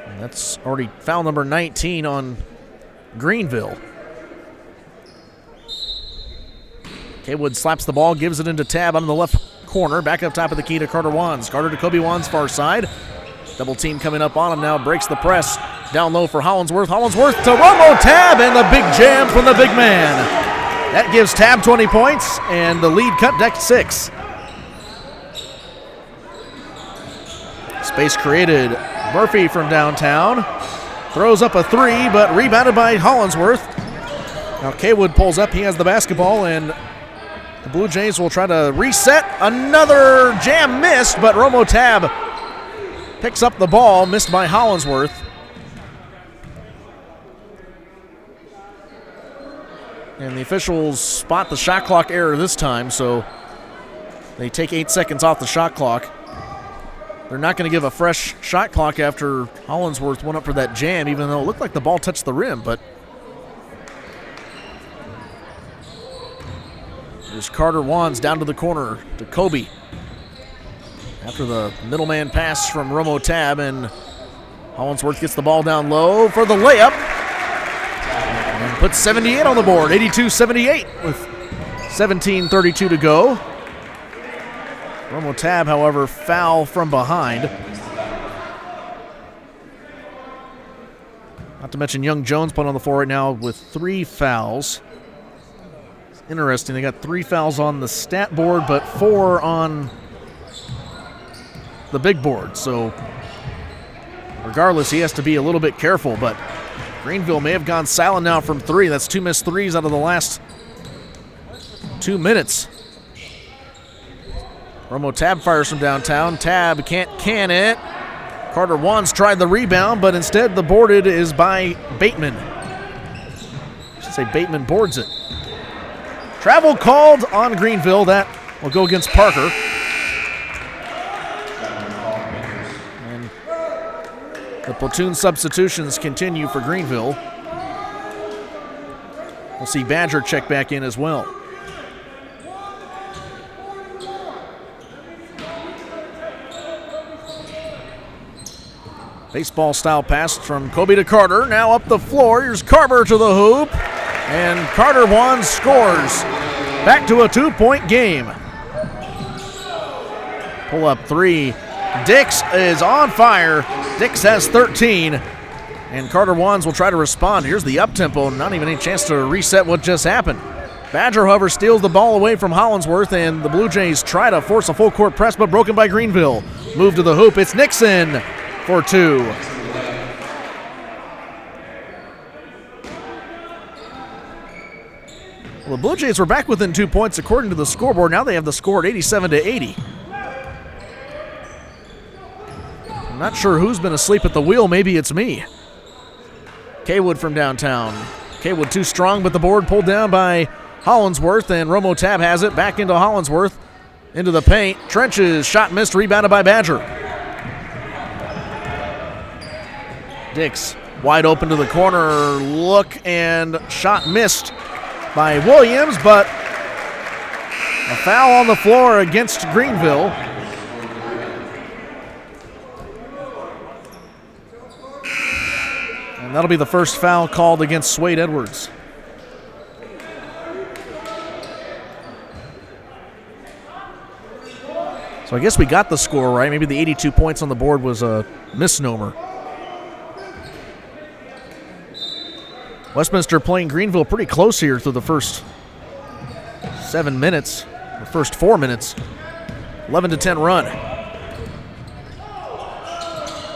And that's already foul number 19 on Greenville. Kaywood slaps the ball, gives it into Tab on the left corner. Back up top of the key to Carter Wands. Carter to Kobe Wands, far side. Double team coming up on him now. Breaks the press. Down low for Hollinsworth. Hollinsworth to Romo Tab, and the big jam from the big man. That gives Tab 20 points, and the lead cut back to 6. Space created. Murphy from downtown. Throws up a three, but rebounded by Hollinsworth. Now Kaywood pulls up. He has the basketball, and the Blue Jays will try to reset. Another jam missed, but Romo Tab picks up the ball, missed by Hollinsworth. And the officials spot the shot clock error this time, so they take 8 seconds off the shot clock. They're not going to give a fresh shot clock after Hollinsworth went up for that jam, even though it looked like the ball touched the rim, but there's Carter Wands down to the corner to Kobe. After the middleman pass from Romo Tab, and Hollinsworth gets the ball down low for the layup. And puts 78 on the board, 82-78 with 17:32 to go. Romo Tab, however, foul from behind. Not to mention Young Jones playing on the floor right now with 3 fouls. It's interesting, they got 3 fouls on the stat board, but 4 on the big board. So regardless, he has to be a little bit careful, but Greenville may have gone silent now from 3. That's 2 missed threes out of the last 2 minutes. Romo Tab fires from downtown. Tab can't can it. Carter Wands tried the rebound, but instead the boarded is by Bateman. I should say Bateman boards it. Travel called on Greenville. That will go against Parker. And the platoon substitutions continue for Greenville. We'll see Badger check back in as well. Baseball style pass from Kobe to Carter. Now up the floor. Here's Carver to the hoop. And Carter Wands scores. Back to a 2-point game. Pull up three. Dix is on fire. Dix has 13. And Carter Wands will try to respond. Here's the up-tempo. Not even any chance to reset what just happened. Badger, however, steals the ball away from Hollinsworth, and the Blue Jays try to force a full-court press, but broken by Greenville. Move to the hoop. It's Nixon for two. Well, the Blue Jays were back within 2 points according to the scoreboard. Now they have the score at 87-80. I'm not sure who's been asleep at the wheel. Maybe it's me. Kaywood from downtown. Kaywood too strong, but the board pulled down by Hollinsworth, and Romo Tab has it back into Hollinsworth. Into the paint. Trenches, shot missed, rebounded by Badger. Dix wide open to the corner. Look, and shot missed by Williams, but a foul on the floor against Greenville. And that'll be the first foul called against Swade Edwards. So I guess we got the score right. Maybe the 82 points on the board was a misnomer. Westminster playing Greenville pretty close here through the first 7 minutes, the first 4 minutes. 11-10 run.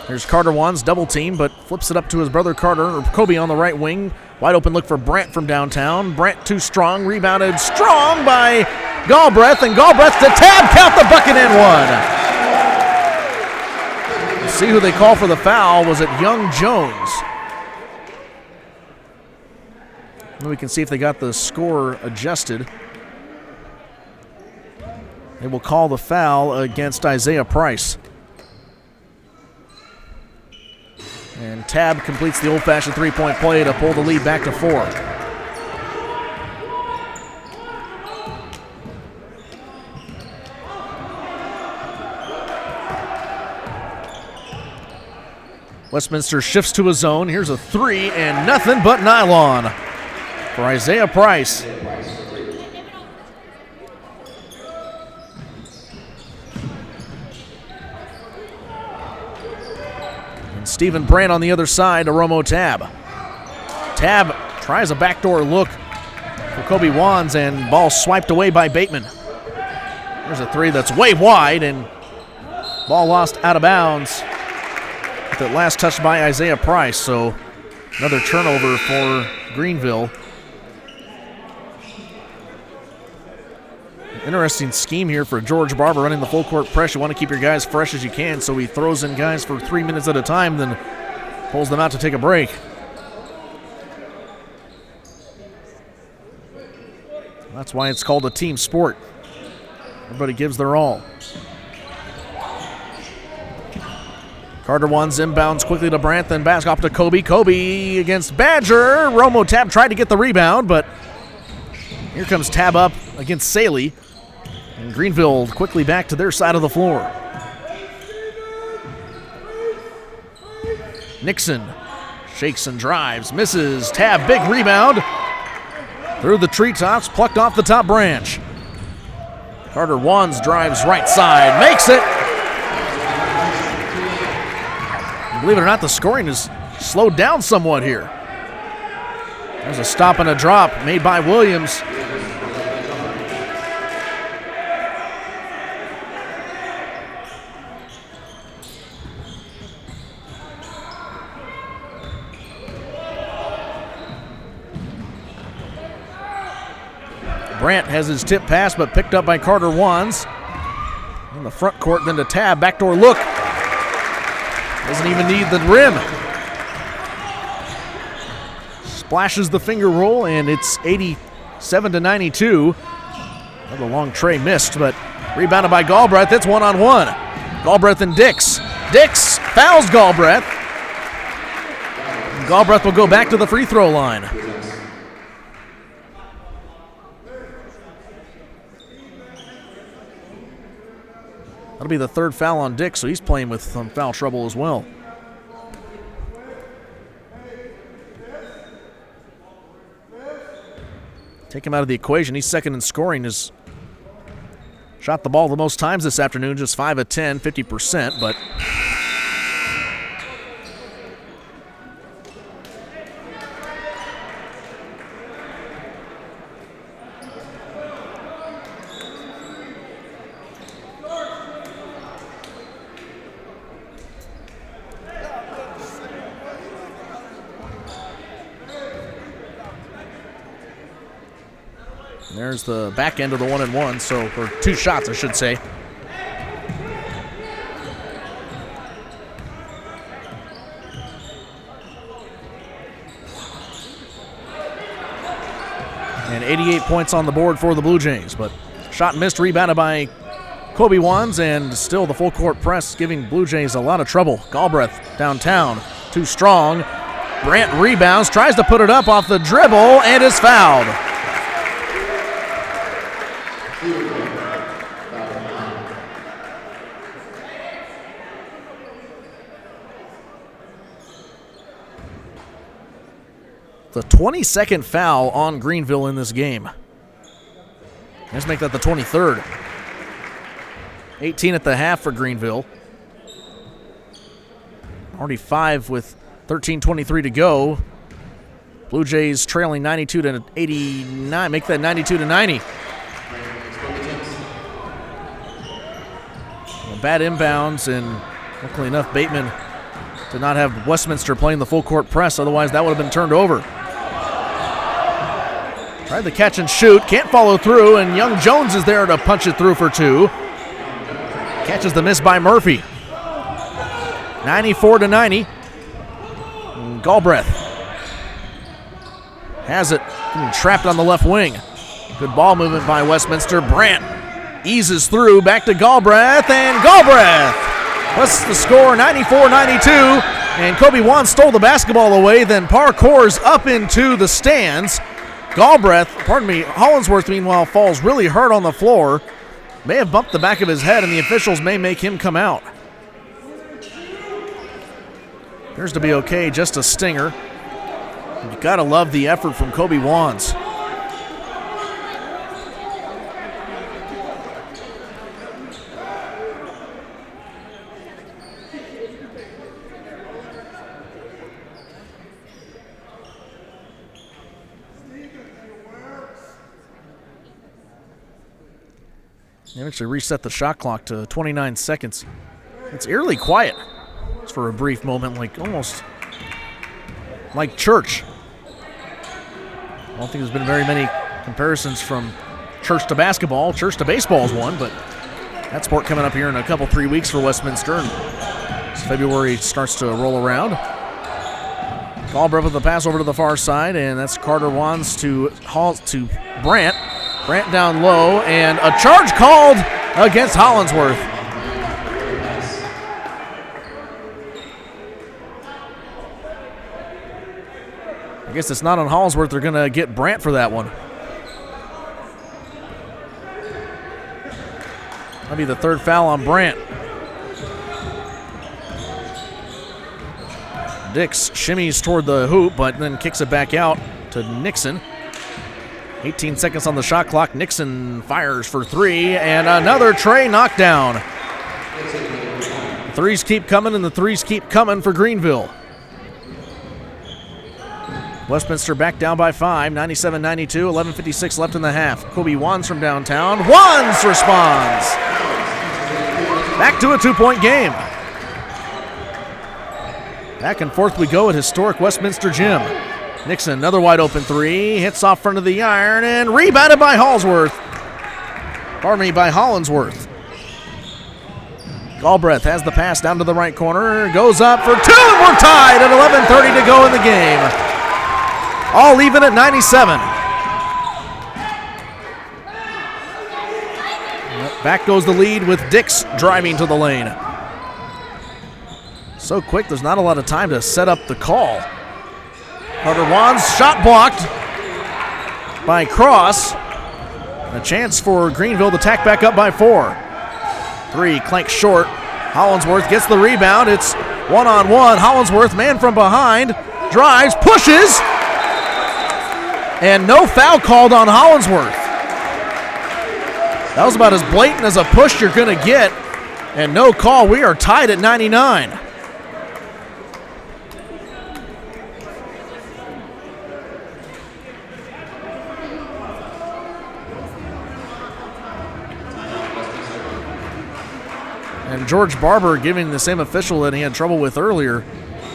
Here's Carter Wands, double team, but flips it up to his brother Carter, or Kobe on the right wing. Wide open look for Brandt from downtown. Brandt too strong, rebounded strong by Galbraith, and Galbraith to Tab, count the bucket and one. We'll see who they call for the foul. Was it Young Jones? And we can see if they got the score adjusted. They will call the foul against Isaiah Price. And Tab completes the old-fashioned three-point play to pull the lead back to 4. Westminster shifts to a zone. Here's a three, and nothing but nylon for Isaiah Price. And Stephen Brandt on the other side to Romo Tab. Tab tries a backdoor look for Kobe Wands, and ball swiped away by Bateman. There's a three that's way wide, and ball lost out of bounds. With it last touched by Isaiah Price, so another turnover for Greenville. Interesting scheme here for George Barber, running the full court press. You want to keep your guys fresh as you can, so he throws in guys for 3 minutes at a time, then pulls them out to take a break. That's why it's called a team sport. Everybody gives their all. Carter Wands inbounds quickly to Brandt, then back off to Kobe. Kobe against Badger. Romo Tab tried to get the rebound, but here comes Tab up against Saley. And Greenville quickly back to their side of the floor. Nixon shakes and drives, misses. Tab, big rebound. Through the treetops, plucked off the top branch. Carter Wands drives right side, makes it. Believe it or not, the scoring is slowed down somewhat here. There's a stop and a drop made by Williams. Brandt has his tip pass, but picked up by Carter Wands. in the front court, then to Tab. Backdoor look. Doesn't even need the rim. Splashes the finger roll, and it's 87-92. Another long tray missed, but rebounded by Galbraith. It's one-on-one. Galbraith and Dix. Dix fouls Galbraith. Galbraith will go back to the free throw line. That'll be the third foul on Dix, so he's playing with some foul trouble as well. Take him out of the equation. He's second in scoring. Has shot the ball the most times this afternoon, just 5 of 10, 50%, but there's the back end of the 1-and-1, so or 2 shots, I should say. And 88 points on the board for the Blue Jays, but shot missed, rebounded by Kobe Wands, and still the full court press giving Blue Jays a lot of trouble. Galbraith downtown, too strong. Brant rebounds, tries to put it up off the dribble, and is fouled. The 22nd foul on Greenville in this game. Let's make that the 23rd. 18 at the half for Greenville. Already 5 with 13:23 to go. Blue Jays trailing 92-89. Make that 92-90. Bad inbounds, and luckily enough, Bateman did not have Westminster playing the full court press. Otherwise, that would have been turned over. Tried the catch and shoot, can't follow through, and Young Jones is there to punch it through for 2. Catches the miss by Murphy. 94-90. Galbraith has it, trapped on the left wing. Good ball movement by Westminster. Brant eases through, back to Galbraith, and Galbraith puts the score 94-92, and Kobe Wan stole the basketball away, then parkours up into the stands. Hollinsworth, meanwhile, falls really hard on the floor. May have bumped the back of his head, and the officials may make him come out. Appears to be okay, just a stinger. You gotta love the effort from Kobe Wands. They actually reset the shot clock to 29 seconds. It's eerily quiet just for a brief moment, like almost like church. I don't think there's been very many comparisons from church to basketball. Church to baseball is one, but that sport coming up here in a couple, 3 weeks for Westminster. And as February starts to roll around. Galbraith with the pass over to the far side, and that's Carter Wands to Brant. Brant down low, and a charge called against Hollinsworth. I guess it's not on Hollinsworth. They're going to get Brant for that one. That'll be the third foul on Brant. Dix shimmies toward the hoop, but then kicks it back out to Nixon. 18 seconds on the shot clock. Nixon fires for 3, and another tray knockdown. The threes keep coming, and the threes keep coming for Greenville. Westminster back down by 5, 97-92, 11:56 left in the half. Kobe Wands from downtown. Wands responds. Back to a 2-point game. Back and forth we go at historic Westminster Gym. Nixon, another wide open 3, hits off front of the iron, and rebounded by Hollinsworth. Galbraith has the pass down to the right corner, goes up for 2, and we're tied at 11:30 to go in the game. All even at 97. Back goes the lead with Dix driving to the lane. So quick, there's not a lot of time to set up the call. Carter Wands, shot blocked by Cross. A chance for Greenville to tack back up by 4. 3, Clank short. Hollinsworth gets the rebound. It's one-on-one. Hollinsworth, man from behind, drives, pushes, and no foul called on Hollinsworth. That was about as blatant as a push you're going to get, and no call. We are tied at 99. And George Barber giving the same official that he had trouble with earlier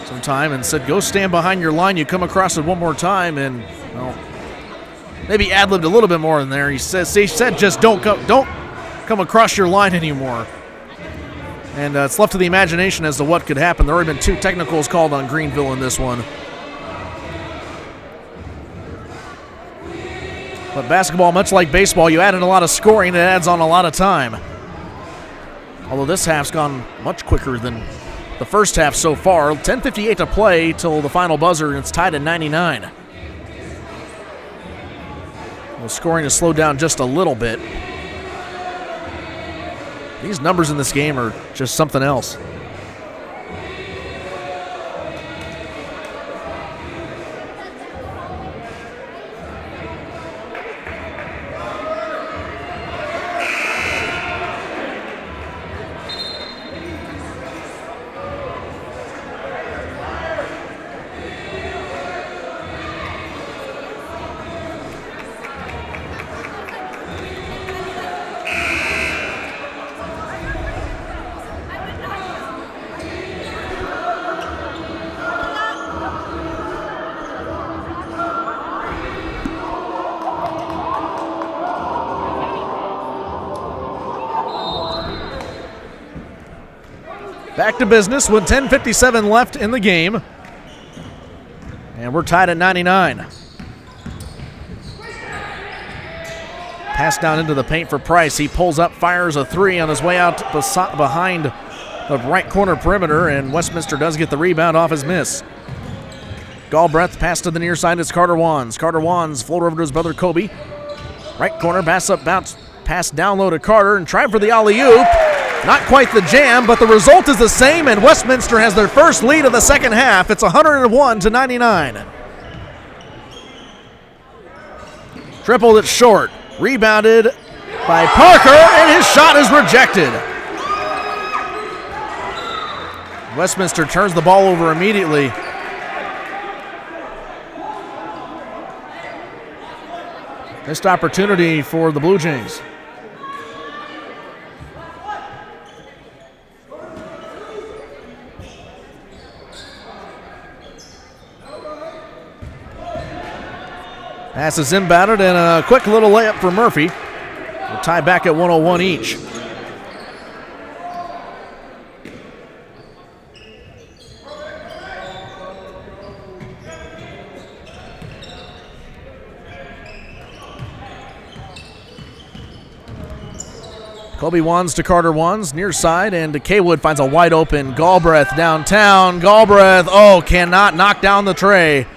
some time and said, go stand behind your line. You come across it one more time, and, well, maybe ad-libbed a little bit more in there. He said just don't come across your line anymore. And it's left to the imagination as to what could happen. There have already been 2 technicals called on Greenville in this one. But basketball, much like baseball, you add in a lot of scoring, it adds on a lot of time. Although this half's gone much quicker than the first half so far. 10:58 to play till the final buzzer, and it's tied at 99. The scoring has slowed down just a little bit. These numbers in this game are just something else. Back to business with 10:57 left in the game. And we're tied at 99. Pass down into the paint for Price. He pulls up, fires a 3 on his way out behind the right corner perimeter, and Westminster does get the rebound off his miss. Galbraith pass to the near side. It's Carter Wands. Carter Wands float over to his brother Kobe. Right corner, pass up, bounce, pass down low to Carter, and try for the alley-oop. Not quite the jam, but the result is the same, and Westminster has their first lead of the second half. It's 101 to 99. Tripled it short. Rebounded by Parker, and his shot is rejected. Westminster turns the ball over immediately. Missed opportunity for the Blue Jays. Pass is inbounded, and a quick little layup for Murphy. We'll tie back at 101 each. Kobe Wands to Carter Wands, near side, and Kaywood finds a wide open Galbraith downtown. Galbraith, cannot knock down the tray.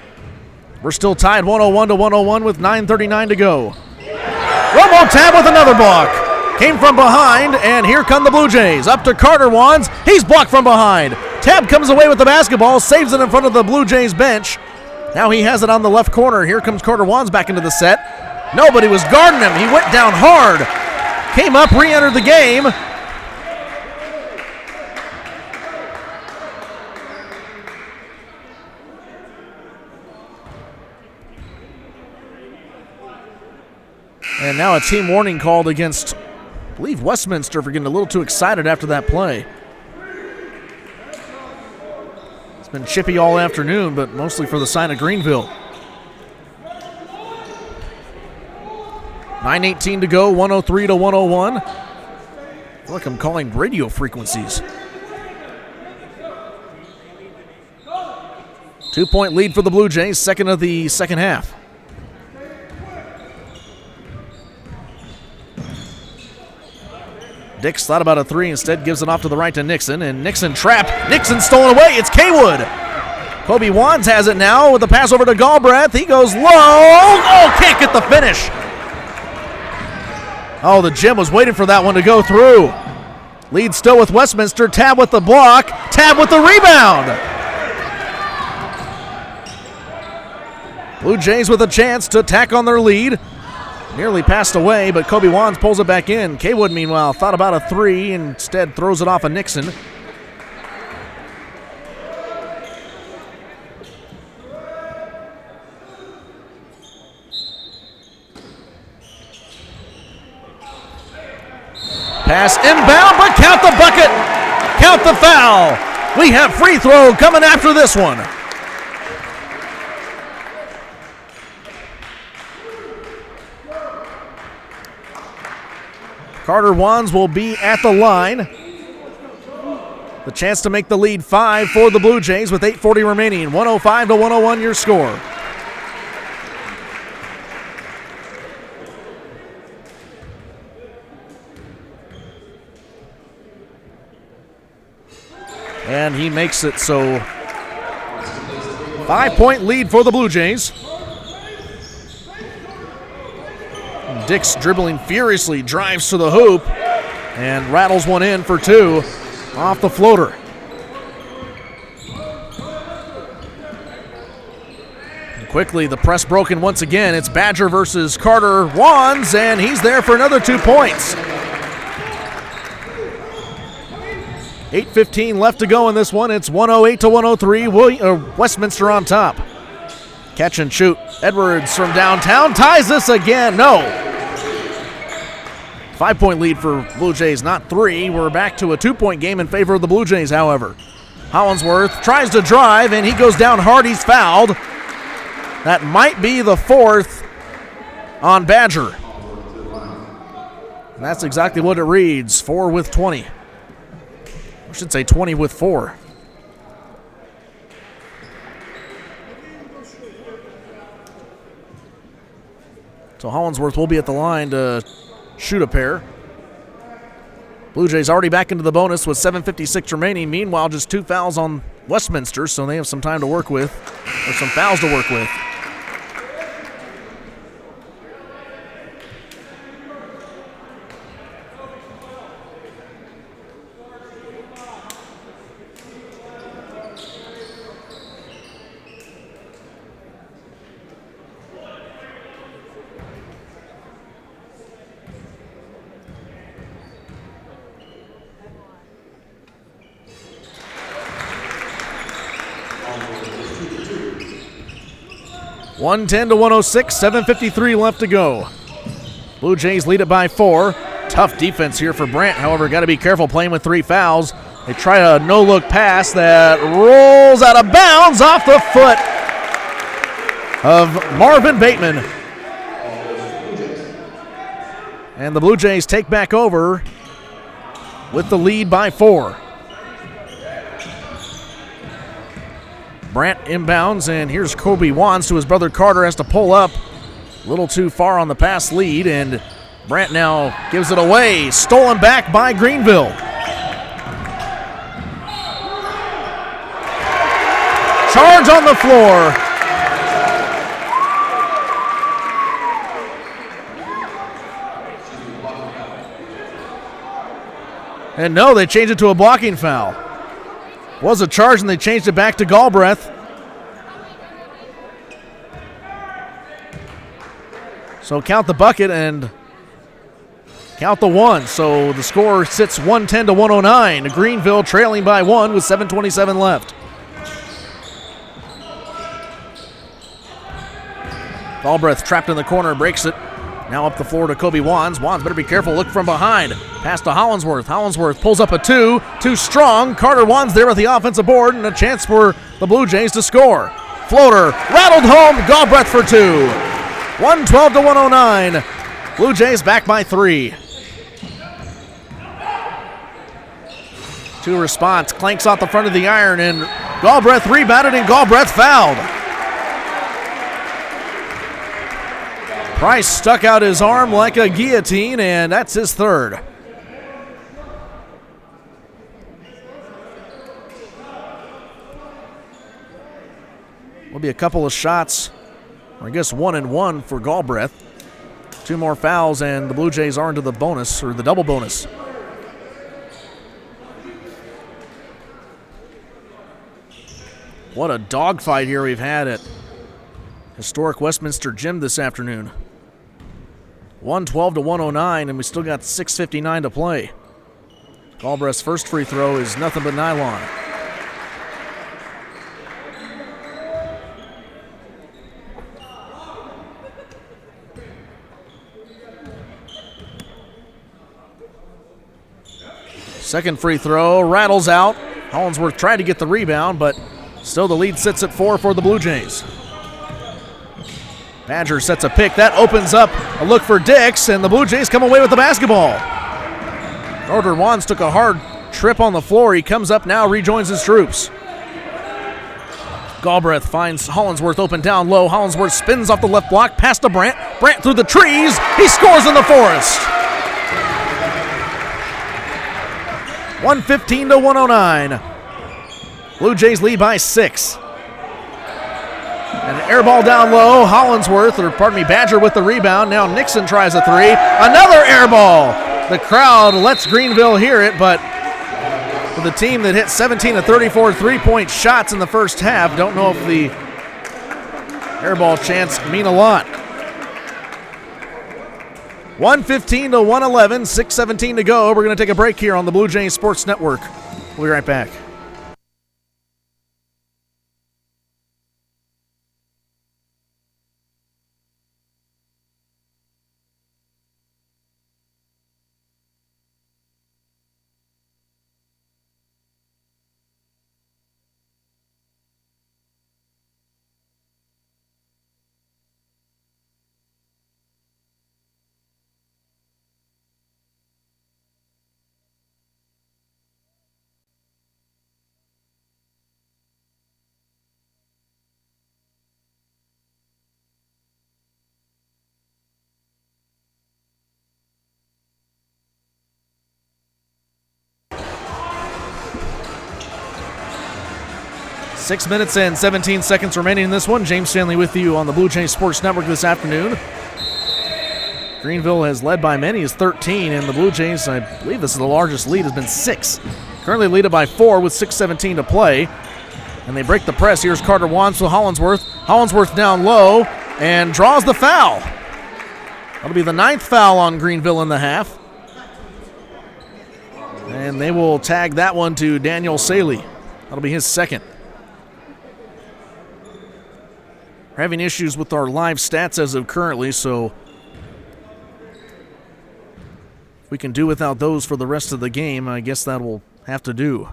We're still tied 101 to 101 with 9:39 to go. Romo Tab with another block. Came from behind, and here come the Blue Jays. Up to Carter Wands. He's blocked from behind. Tab comes away with the basketball, saves it in front of the Blue Jays bench. Now he has it on the left corner. Here comes Carter Wands back into the set. Nobody was guarding him. He went down hard. Came up, re-entered the game. And now a team warning called against, I believe, Westminster for getting a little too excited after that play. It's been chippy all afternoon, but mostly for the side of Greenville. 9:18 to go, 103 to 101. I feel like I'm calling radio frequencies. 2-point lead for the Blue Jays, second of the second half. Dix thought about a three, instead gives it off to the right to Nixon, and Nixon trapped. Nixon stolen away. It's Kaywood. Kobe Wands has it now with the pass over to Galbraith. He goes low. Oh, can't get the finish. Oh, the gym was waiting for that one to go through. Lead still with Westminster. Tab with the block. Tab with the rebound. Blue Jays with a chance to tack on their lead. Nearly passed away, but Kobe Wands pulls it back in. Kaywood, meanwhile, thought about a three, instead throws it off of Nixon. Pass inbound, but count the bucket. Count the foul. We have free throw coming after this one. Carter Wands will be at the line. The chance to make the lead 5 for the Blue Jays with 8:40 remaining. 105-101 your score. And he makes it, so 5-point lead for the Blue Jays. Dix dribbling furiously, drives to the hoop, and rattles one in for two off the floater. And quickly, the press broken once again. It's Badger versus Carter Wands, and he's there for another 2 points. 8:15 left to go in this one. It's 108-103. Westminster on top. Catch and shoot. Edwards from downtown ties this again. No. 5-point lead for Blue Jays, not 3. We're back to a 2-point game in favor of the Blue Jays, however. Hollinsworth tries to drive, and he goes down hard. He's fouled. That might be the 4th on Badger. And that's exactly what it reads. 4 with 20. I should say 20 with 4. So Hollinsworth will be at the line to shoot a pair. Blue Jays already back into the bonus with 7:56 remaining. Meanwhile, just 2 fouls on Westminster, so they have some time to work with, or some fouls to work with. (110-106), 7:53 left to go. Blue Jays lead it by 4. Tough defense here for Brant. However, got to be careful playing with 3 fouls. They try a no-look pass that rolls out of bounds off the foot of Marvin Bateman. And the Blue Jays take back over with the lead by 4. Brant inbounds, and here's Kobe Wands to his brother Carter, has to pull up a little too far on the pass lead, and Brant now gives it away. Stolen back by Greenville. Charge on the floor. And no, they changed it to a blocking foul. Was a charge, and they changed it back to Galbraith. So count the bucket and count the 1. So the score sits 110-109. Greenville trailing by 1 with 7:27 left. Galbraith trapped in the corner, breaks it. Now up the floor to Kobe Wands. Wands better be careful, look from behind. Pass to Hollinsworth. Hollinsworth pulls up a 2. Too strong. Carter Wands there with the offensive board, and a chance for the Blue Jays to score. Floater rattled home. Galbraith for 2. 112-109. Blue Jays back by 3. 2 response, clanks off the front of the iron, and Galbraith rebounded, and Galbraith fouled. Price stuck out his arm like a guillotine, and that's his 3rd. Will be a couple of shots, or I guess 1 and 1 for Galbraith. 2 more fouls, and the Blue Jays are into the bonus, or the double bonus. What a dogfight here we've had at historic Westminster Gym this afternoon. 112 to 109, and we still got 6:59 to play. Galbraith's first free throw is nothing but nylon. Second free throw rattles out. Hollinsworth tried to get the rebound, but still the lead sits at 4 for the Blue Jays. Badger sets a pick. That opens up a look for Dix, and the Blue Jays come away with the basketball. Northern Wands took a hard trip on the floor. He comes up now, rejoins his troops. Galbraith finds Hollinsworth open down low. Hollinsworth spins off the left block, past to Brandt. Brandt through the trees. He scores in the Forest. 115 to 109. Blue Jays lead by 6. And an air ball down low. Badger with the rebound. Now Nixon tries a 3. Another air ball. The crowd lets Greenville hear it, but for the team that hit 17 of 34 3-point shots in the first half, don't know if the air ball chants mean a lot. 115 to 111, 6:17 to go. We're going to take a break here on the Blue Jays Sports Network. We'll be right back. Six minutes and 17 seconds remaining in this one. James Stanley with you on the Blue Jays Sports Network this afternoon. Greenville has led by many as 13, and the Blue Jays, I believe this is the largest lead, has been 6. Currently lead it by 4 with 6:17 to play. And they break the press. Here's Carter Wands with Hollinsworth. Hollinsworth down low and draws the foul. That'll be the 9th foul on Greenville in the half. And they will tag that one to Daniel Saley. That'll be his 2nd. We're having issues with our live stats as of currently, so if we can do without those for the rest of the game, I guess that will have to do.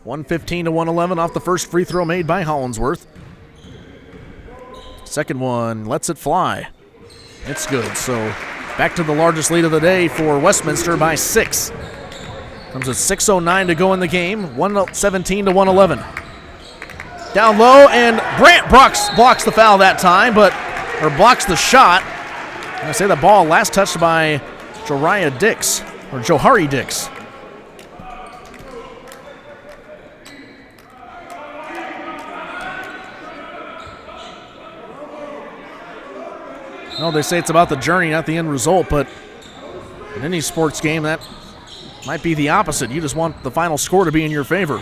.115 to 111 off the first free throw made by Hollinsworth. Second one lets it fly. It's good, so back to the largest lead of the day for Westminster by 6. Comes with 6:09 to go in the game, 117 to 111. Down low, and Brandt blocks the foul that time, or blocks the shot. I say the ball last touched by Johari Dix. No, they say it's about the journey, not the end result, but in any sports game, that might be the opposite. You just want the final score to be in your favor.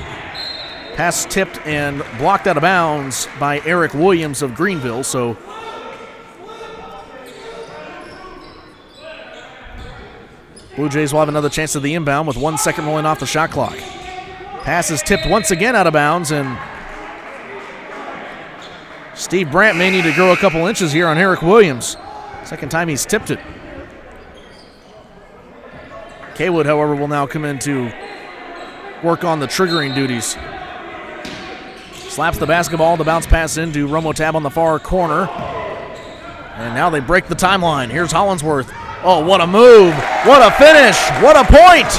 Pass tipped and blocked out of bounds by Eric Williams of Greenville, so Blue Jays will have another chance at the inbound with 1 second rolling off the shot clock. Pass is tipped once again out of bounds, and Steve Brandt may need to grow a couple inches here on Eric Williams. Second time he's tipped it. Kaywood, however, will now come in to work on the triggering duties. Slaps the basketball. The bounce pass into Romotab on the far corner. And now they break the timeline. Here's Hollinsworth. Oh, what a move. What a finish. What a point.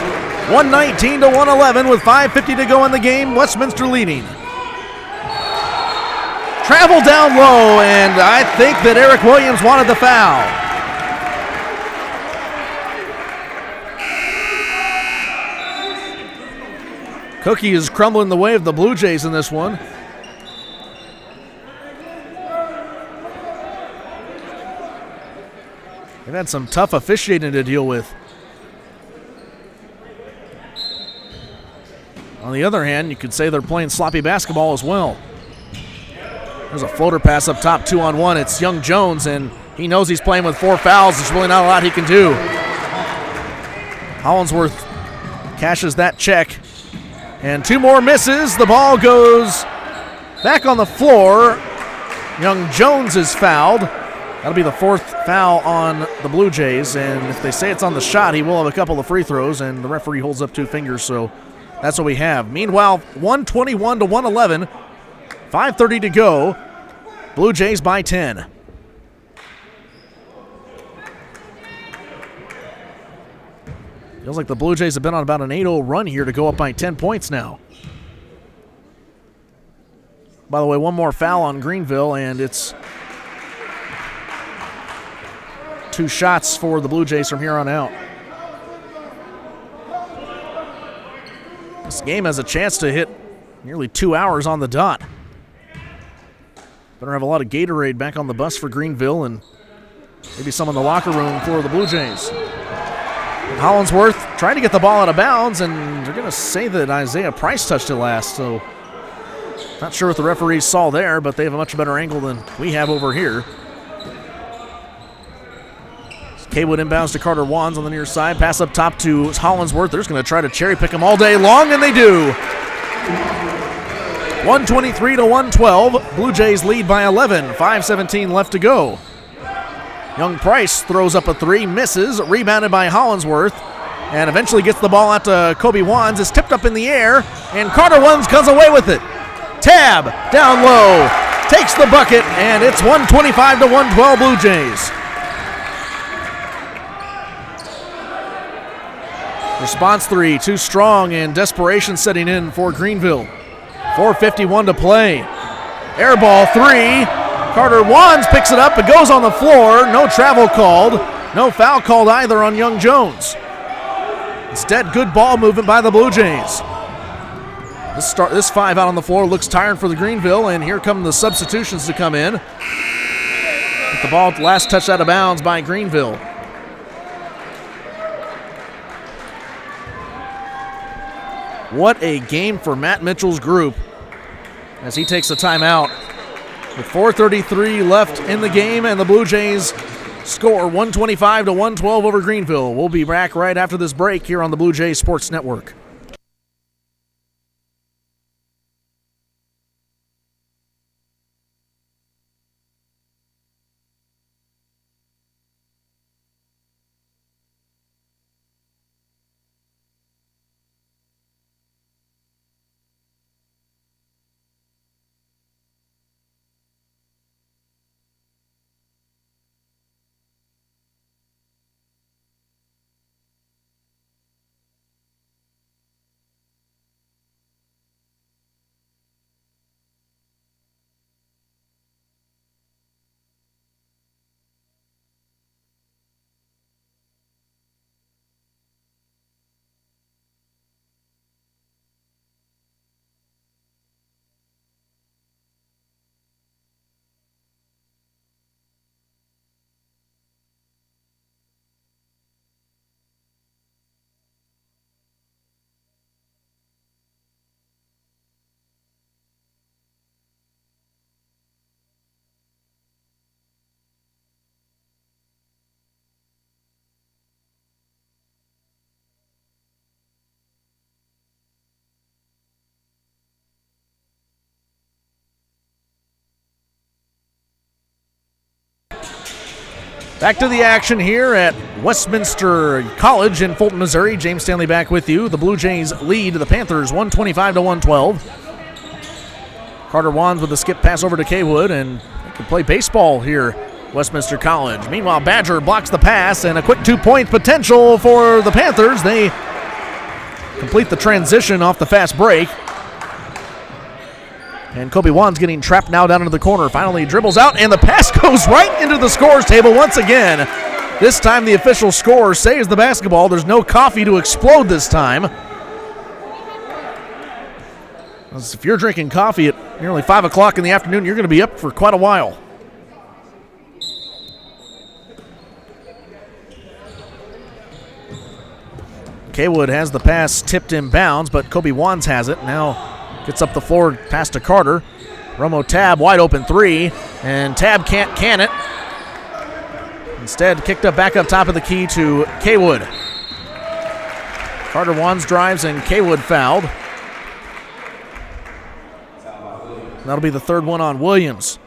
119 to 111 with 5:50 to go in the game. Westminster leading. Travel down low, and I think that Eric Williams wanted the foul. Cookie is crumbling the way of the Blue Jays in this one. They've had some tough officiating to deal with. On the other hand, you could say they're playing sloppy basketball as well. There's a floater pass up top, 2-on-1. It's Young Jones, and he knows he's playing with 4 fouls. There's really not a lot he can do. Hollinsworth cashes that check. And 2 more misses. The ball goes back on the floor. Young Jones is fouled. That'll be the 4th foul on the Blue Jays, and if they say it's on the shot, he will have a couple of free throws, and the referee holds up 2 fingers, so that's what we have. Meanwhile, 121 to 111, 5:30 to go. Blue Jays by 10. Feels like the Blue Jays have been on about an 8-0 run here to go up by 10 points now. By the way, 1 more foul on Greenville, and it's 2 shots for the Blue Jays from here on out. This game has a chance to hit nearly 2 hours on the dot. Better have a lot of Gatorade back on the bus for Greenville and maybe some in the locker room for the Blue Jays. Hollinsworth trying to get the ball out of bounds, and they're going to say that Isaiah Price touched it last, so not sure what the referees saw there, but they have a much better angle than we have over here. Kaywood inbounds to Carter Wands on the near side. Pass up top to Hollinsworth. They're just going to try to cherry pick him all day long, and they do. 123 to 112. Blue Jays lead by 11. 5:17 left to go. Young Price throws up a 3, misses, rebounded by Hollinsworth, and eventually gets the ball out to Kobe Wands. It's tipped up in the air, and Carter Wands comes away with it. Tab down low, takes the bucket, and it's 125 to 112 Blue Jays. Response 3, too strong, and desperation setting in for Greenville. 4:51 to play. Air ball 3. Carter Wands picks it up. It goes on the floor. No travel called. No foul called either on Young Jones. Instead, good ball movement by the Blue Jays. This 5 out on the floor looks tired for the Greenville, and here come the substitutions to come in. With the ball last touched out of bounds by Greenville. What a game for Matt Mitchell's group as he takes a timeout. With 4:33 left in the game, and the Blue Jays score 125 to 112 over Greenville. We'll be back right after this break here on the Blue Jays Sports Network. Back to the action here at Westminster College in Fulton, Missouri. James Stanley back with you. The Blue Jays lead the Panthers 125 to 112. Carter Wands with a skip pass over to Kaywood, and they can play baseball here, Westminster College. Meanwhile, Badger blocks the pass, and a quick 2-point potential for the Panthers. They complete the transition off the fast break. And Kobe Wands getting trapped now down into the corner. Finally dribbles out, and the pass goes right into the scores table once again. This time the official score saves the basketball. There's no coffee to explode this time. If you're drinking coffee at nearly 5 o'clock in the afternoon, you're going to be up for quite a while. Kaywood has the pass tipped inbounds, but Kobe Wands has it. Now gets up the floor, pass to Carter. Romo Tab, wide open three, and Tab can't can it. Instead, kicked up back up top of the key to Kaywood. Carter Wands drives, and Kaywood fouled. That'll be the third one on Williams.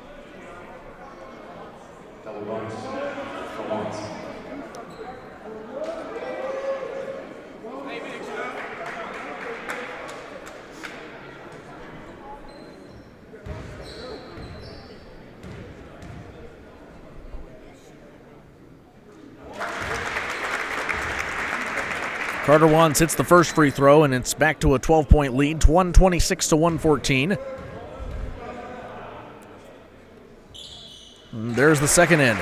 Carter Wands hits the first free throw, and it's back to a 12-point lead, 126-114. And there's the second end.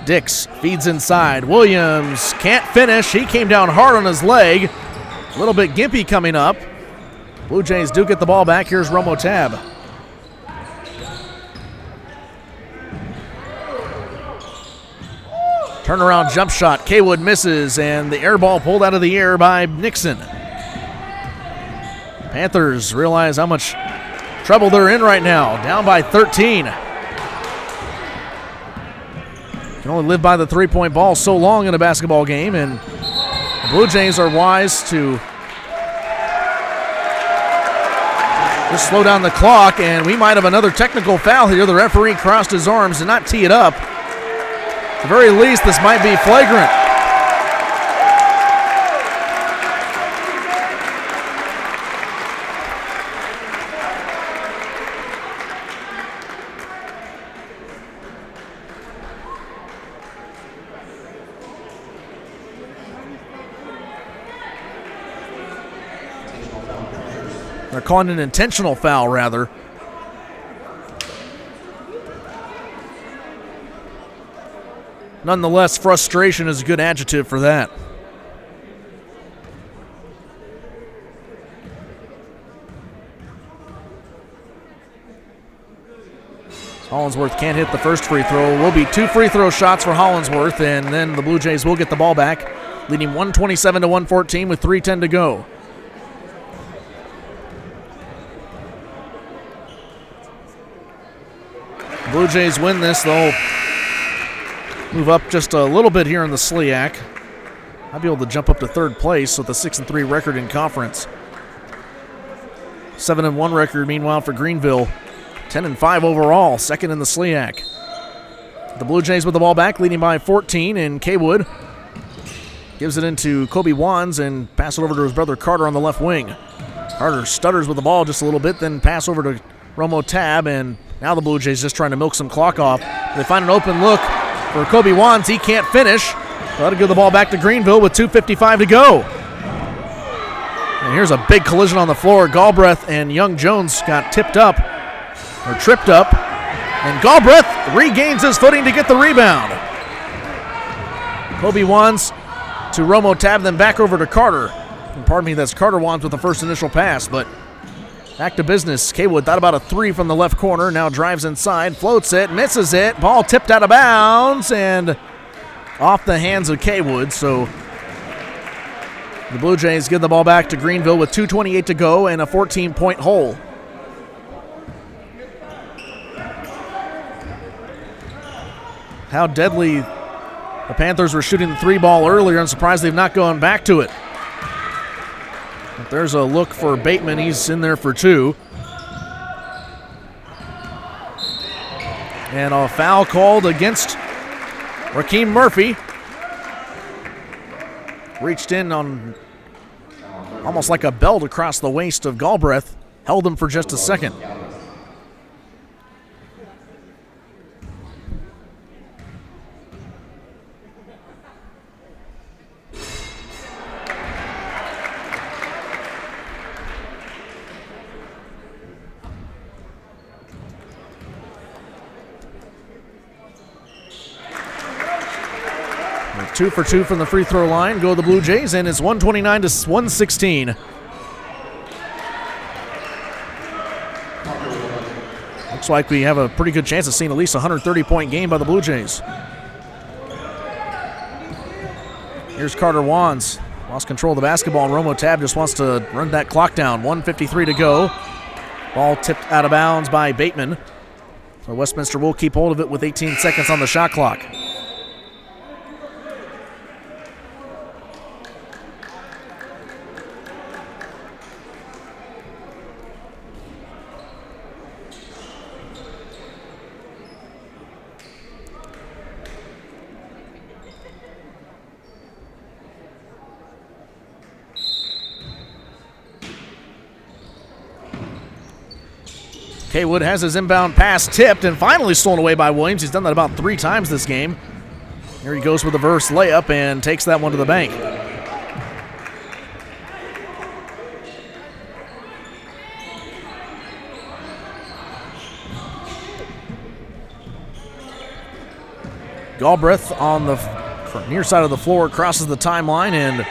Dix feeds inside. Williams can't finish. He came down hard on his leg. A little bit gimpy coming up. Blue Jays do get the ball back. Here's Romo Tab. Turnaround jump shot. Kaywood misses, and the air ball pulled out of the air by Nixon. Panthers realize how much trouble they're in right now. Down by 13. Can only live by the three-point ball so long in a basketball game, and the Blue Jays are wise to just slow down the clock, and we might have another technical foul here. The referee crossed his arms and not tee it up. At the very least, this might be flagrant. They're calling an intentional foul, rather. Nonetheless, frustration is a good adjective for that. Hollinsworth can't hit the first free throw. Will be 2 free throw shots for Hollinsworth, and then the Blue Jays will get the ball back, leading 127-114 with 3:10 to go. Blue Jays win this, they'll move up just a little bit here in the SLIAC. I'll be able to jump up to third place with a 6-3 record in conference. 7-1 record, meanwhile, for Greenville. 10-5 overall, second in the SLIAC. The Blue Jays with the ball back, leading by 14, and Kaywood gives it into Kobe Wands and pass it over to his brother Carter on the left wing. Carter stutters with the ball just a little bit, then pass over to Romo Tab, and now the Blue Jays just trying to milk some clock off. They find an open look for Kobe Wands. He can't finish. That'll give the ball back to Greenville with 2:55 to go. And here's a big collision on the floor. Galbraith and Young Jones got tripped up. And Galbraith regains his footing to get the rebound. Kobe Wands to Romo Tab, then back over to Carter. And pardon me, that's Carter Wands with the first initial pass, but back to business. Kaywood thought about a three from the left corner. Now drives inside, floats it, misses it. Ball tipped out of bounds and off the hands of Kaywood. So the Blue Jays give the ball back to Greenville with 2:28 to go and a 14-point hole. How deadly the Panthers were shooting the three ball earlier. I'm surprised they've not gone back to it. But there's a look for Bateman. He's in there for 2. And a foul called against Rakeem Murphy. reached in on almost like a belt across the waist of Galbraith, held him for just a second. With 2 for 2 from the free throw line go the Blue Jays, and it's 129 to 116. Looks like we have a pretty good chance of seeing at least a 130-point game by the Blue Jays. Here's Carter Wands. Lost control of the basketball, and Romo Tab just wants to run that clock down. 1:53 to go. Ball tipped out of bounds by Bateman. So Westminster will keep hold of it with 18 seconds on the shot clock. Haywood has his inbound pass tipped and finally stolen away by Williams. He's done that about 3 times this game. Here he goes with a reverse layup and takes that one to the bank. Galbraith on the near side of the floor crosses the timeline, and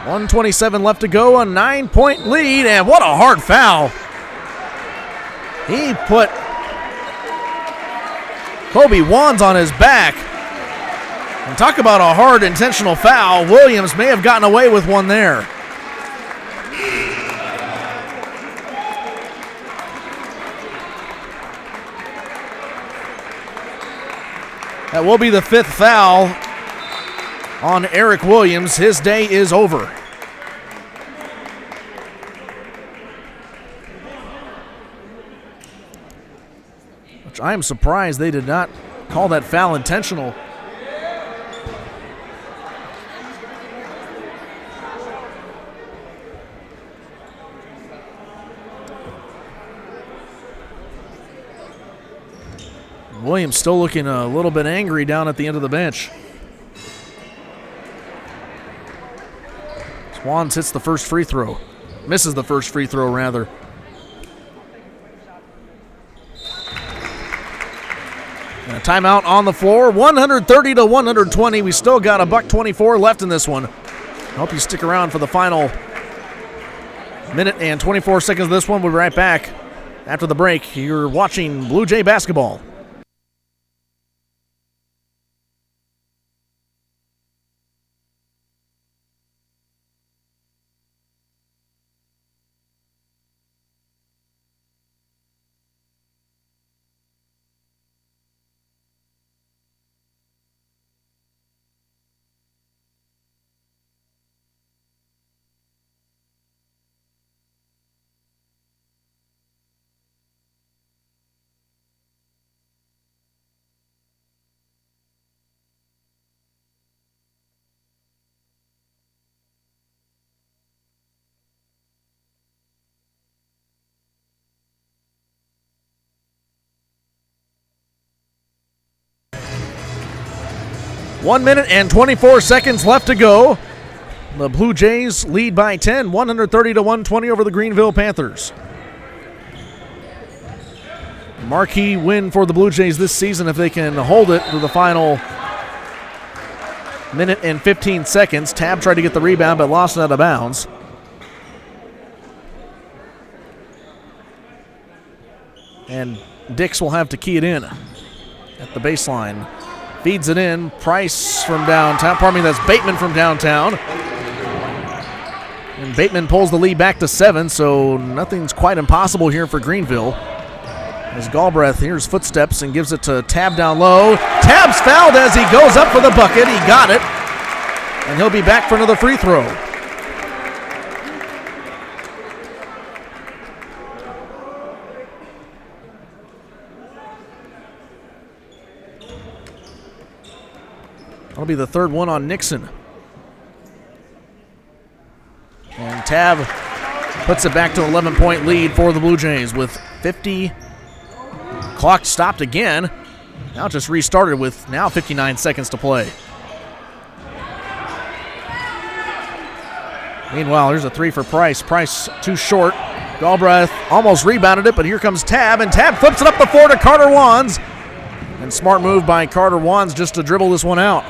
1:27 left to go, a 9-point lead, and what a hard foul. He put Kobe Wands on his back. And talk about a hard intentional foul. Williams may have gotten away with one there. That will be the 5th foul on Eric Williams. His day is over. I am surprised they did not call that foul intentional. Williams still looking a little bit angry down at the end of the bench. Swans hits the first free throw. Misses the first free throw, rather. And a timeout on the floor, 130 to 120. We still got a $1:24 left in this one. I hope you stick around for the final minute and 24 seconds of this one. We'll be right back after the break. You're watching Blue Jay basketball. One minute and 24 seconds left to go. The Blue Jays lead by 10, 130 to 120 over the Greenville Panthers. Marquee win for the Blue Jays this season if they can hold it to the final minute and 15 seconds. Tab tried to get the rebound but lost it out of bounds. And Dix will have to key it in at the baseline. Feeds it in. Price from downtown. Pardon me, that's Bateman from downtown. And Bateman pulls the lead back to 7, so nothing's quite impossible here for Greenville. As Galbraith hears footsteps and gives it to Tab down low. Tab's fouled as he goes up for the bucket. He got it. And he'll be back for another free throw. That'll be the third one on Nixon. Tab puts it back to an 11-point lead for the Blue Jays with 50. Clock stopped again. Now just restarted with now 59 seconds to play. Meanwhile, here's a three for Price. Price too short. Galbraith almost rebounded it, but here comes Tab, and Tab flips it up the floor to Carter Wands. And smart move by Carter Wands just to dribble this one out.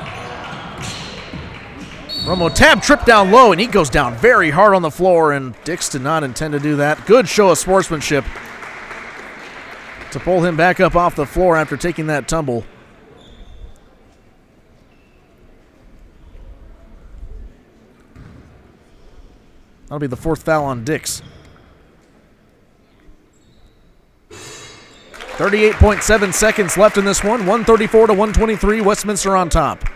Romo Tab tripped down low, and he goes down very hard on the floor, and Dix did not intend to do that. Good show of sportsmanship to pull him back up off the floor after taking that tumble. That'll be the fourth foul on Dix. 38.7 seconds left in this one. 134 to 123. Westminster on top.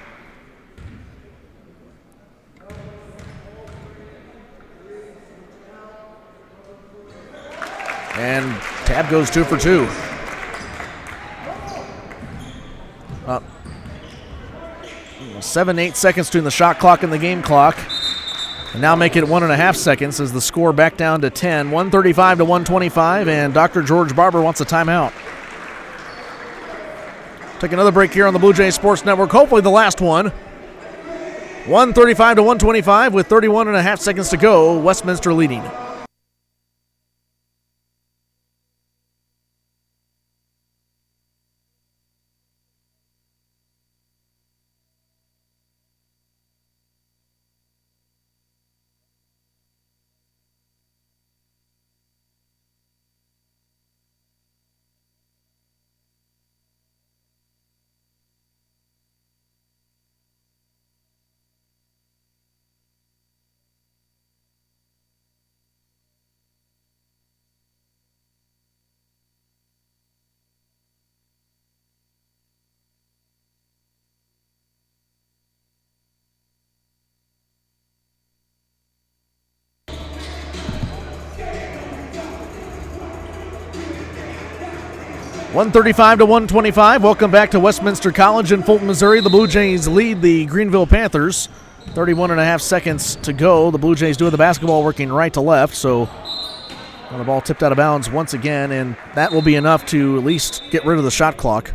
And Tab goes 2 for 2. 7-8 seconds between the shot clock and the game clock. And now make it 1.5 seconds as the score back down to 10. 135 to 125, and Dr. George Barber wants a timeout. Take another break here on the Blue Jays Sports Network, hopefully the last one. 135 to 125 with 31.5 seconds to go. Westminster leading. .135 to 125. Welcome back to Westminster College in Fulton, Missouri. The Blue Jays lead the Greenville Panthers. 31.5 seconds to go. The Blue Jays doing the basketball working right to left, so the ball tipped out of bounds once again, and that will be enough to at least get rid of the shot clock.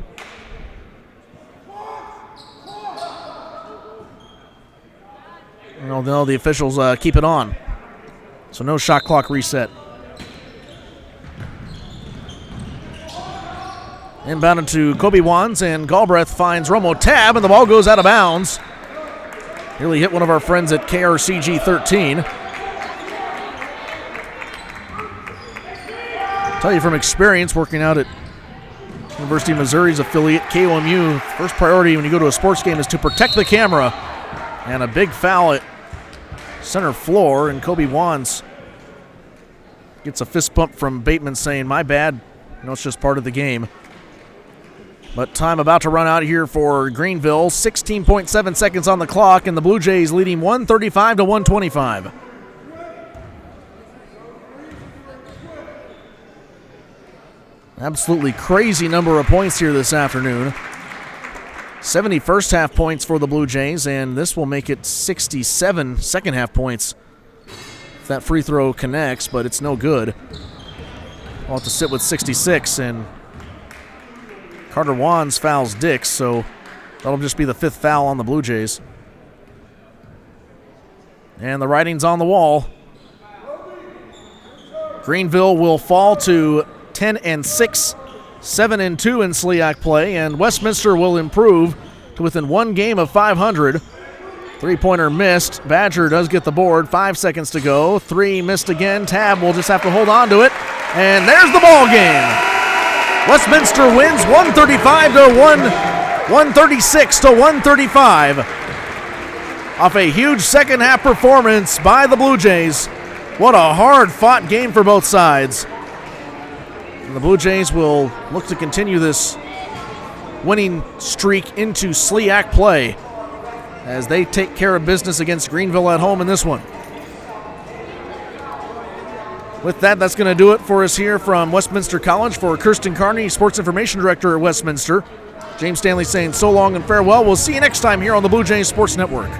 No, the officials keep it on, so no shot clock reset. Inbounded to Kobe Wands, and Galbraith finds Romo Tab, and the ball goes out of bounds. Nearly hit one of our friends at KRCG 13. I'll tell you from experience working out at University of Missouri's affiliate, KOMU, first priority when you go to a sports game is to protect the camera. And a big foul at center floor, and Kobe Wands gets a fist bump from Bateman saying, "My bad, it's just part of the game." But time about to run out here for Greenville. 16.7 seconds on the clock, and the Blue Jays leading 135 to 125. Absolutely crazy number of points here this afternoon. 70 first half points for the Blue Jays, and this will make it 67 second half points if that free throw connects, but it's no good. We'll have to sit with 66, and Carter Wands fouls Dix, so that'll just be the fifth foul on the Blue Jays. And the writing's on the wall. Greenville will fall to 10-6, 7-2 in SLIAC play, and Westminster will improve to within one game of 500. Three-pointer missed. Badger does get the board. 5 seconds to go. Three missed again. Tab will just have to hold on to it. And there's the ball game. Westminster wins 136 to 135 off a huge second half performance by the Blue Jays. What a hard-fought game for both sides. And the Blue Jays will look to continue this winning streak into SLIAC play as they take care of business against Greenville at home in this one. With that, that's going to do it for us here from Westminster College. For Kirsten Carney, Sports Information Director at Westminster, James Stanley saying so long and farewell. We'll see you next time here on the Blue Jays Sports Network.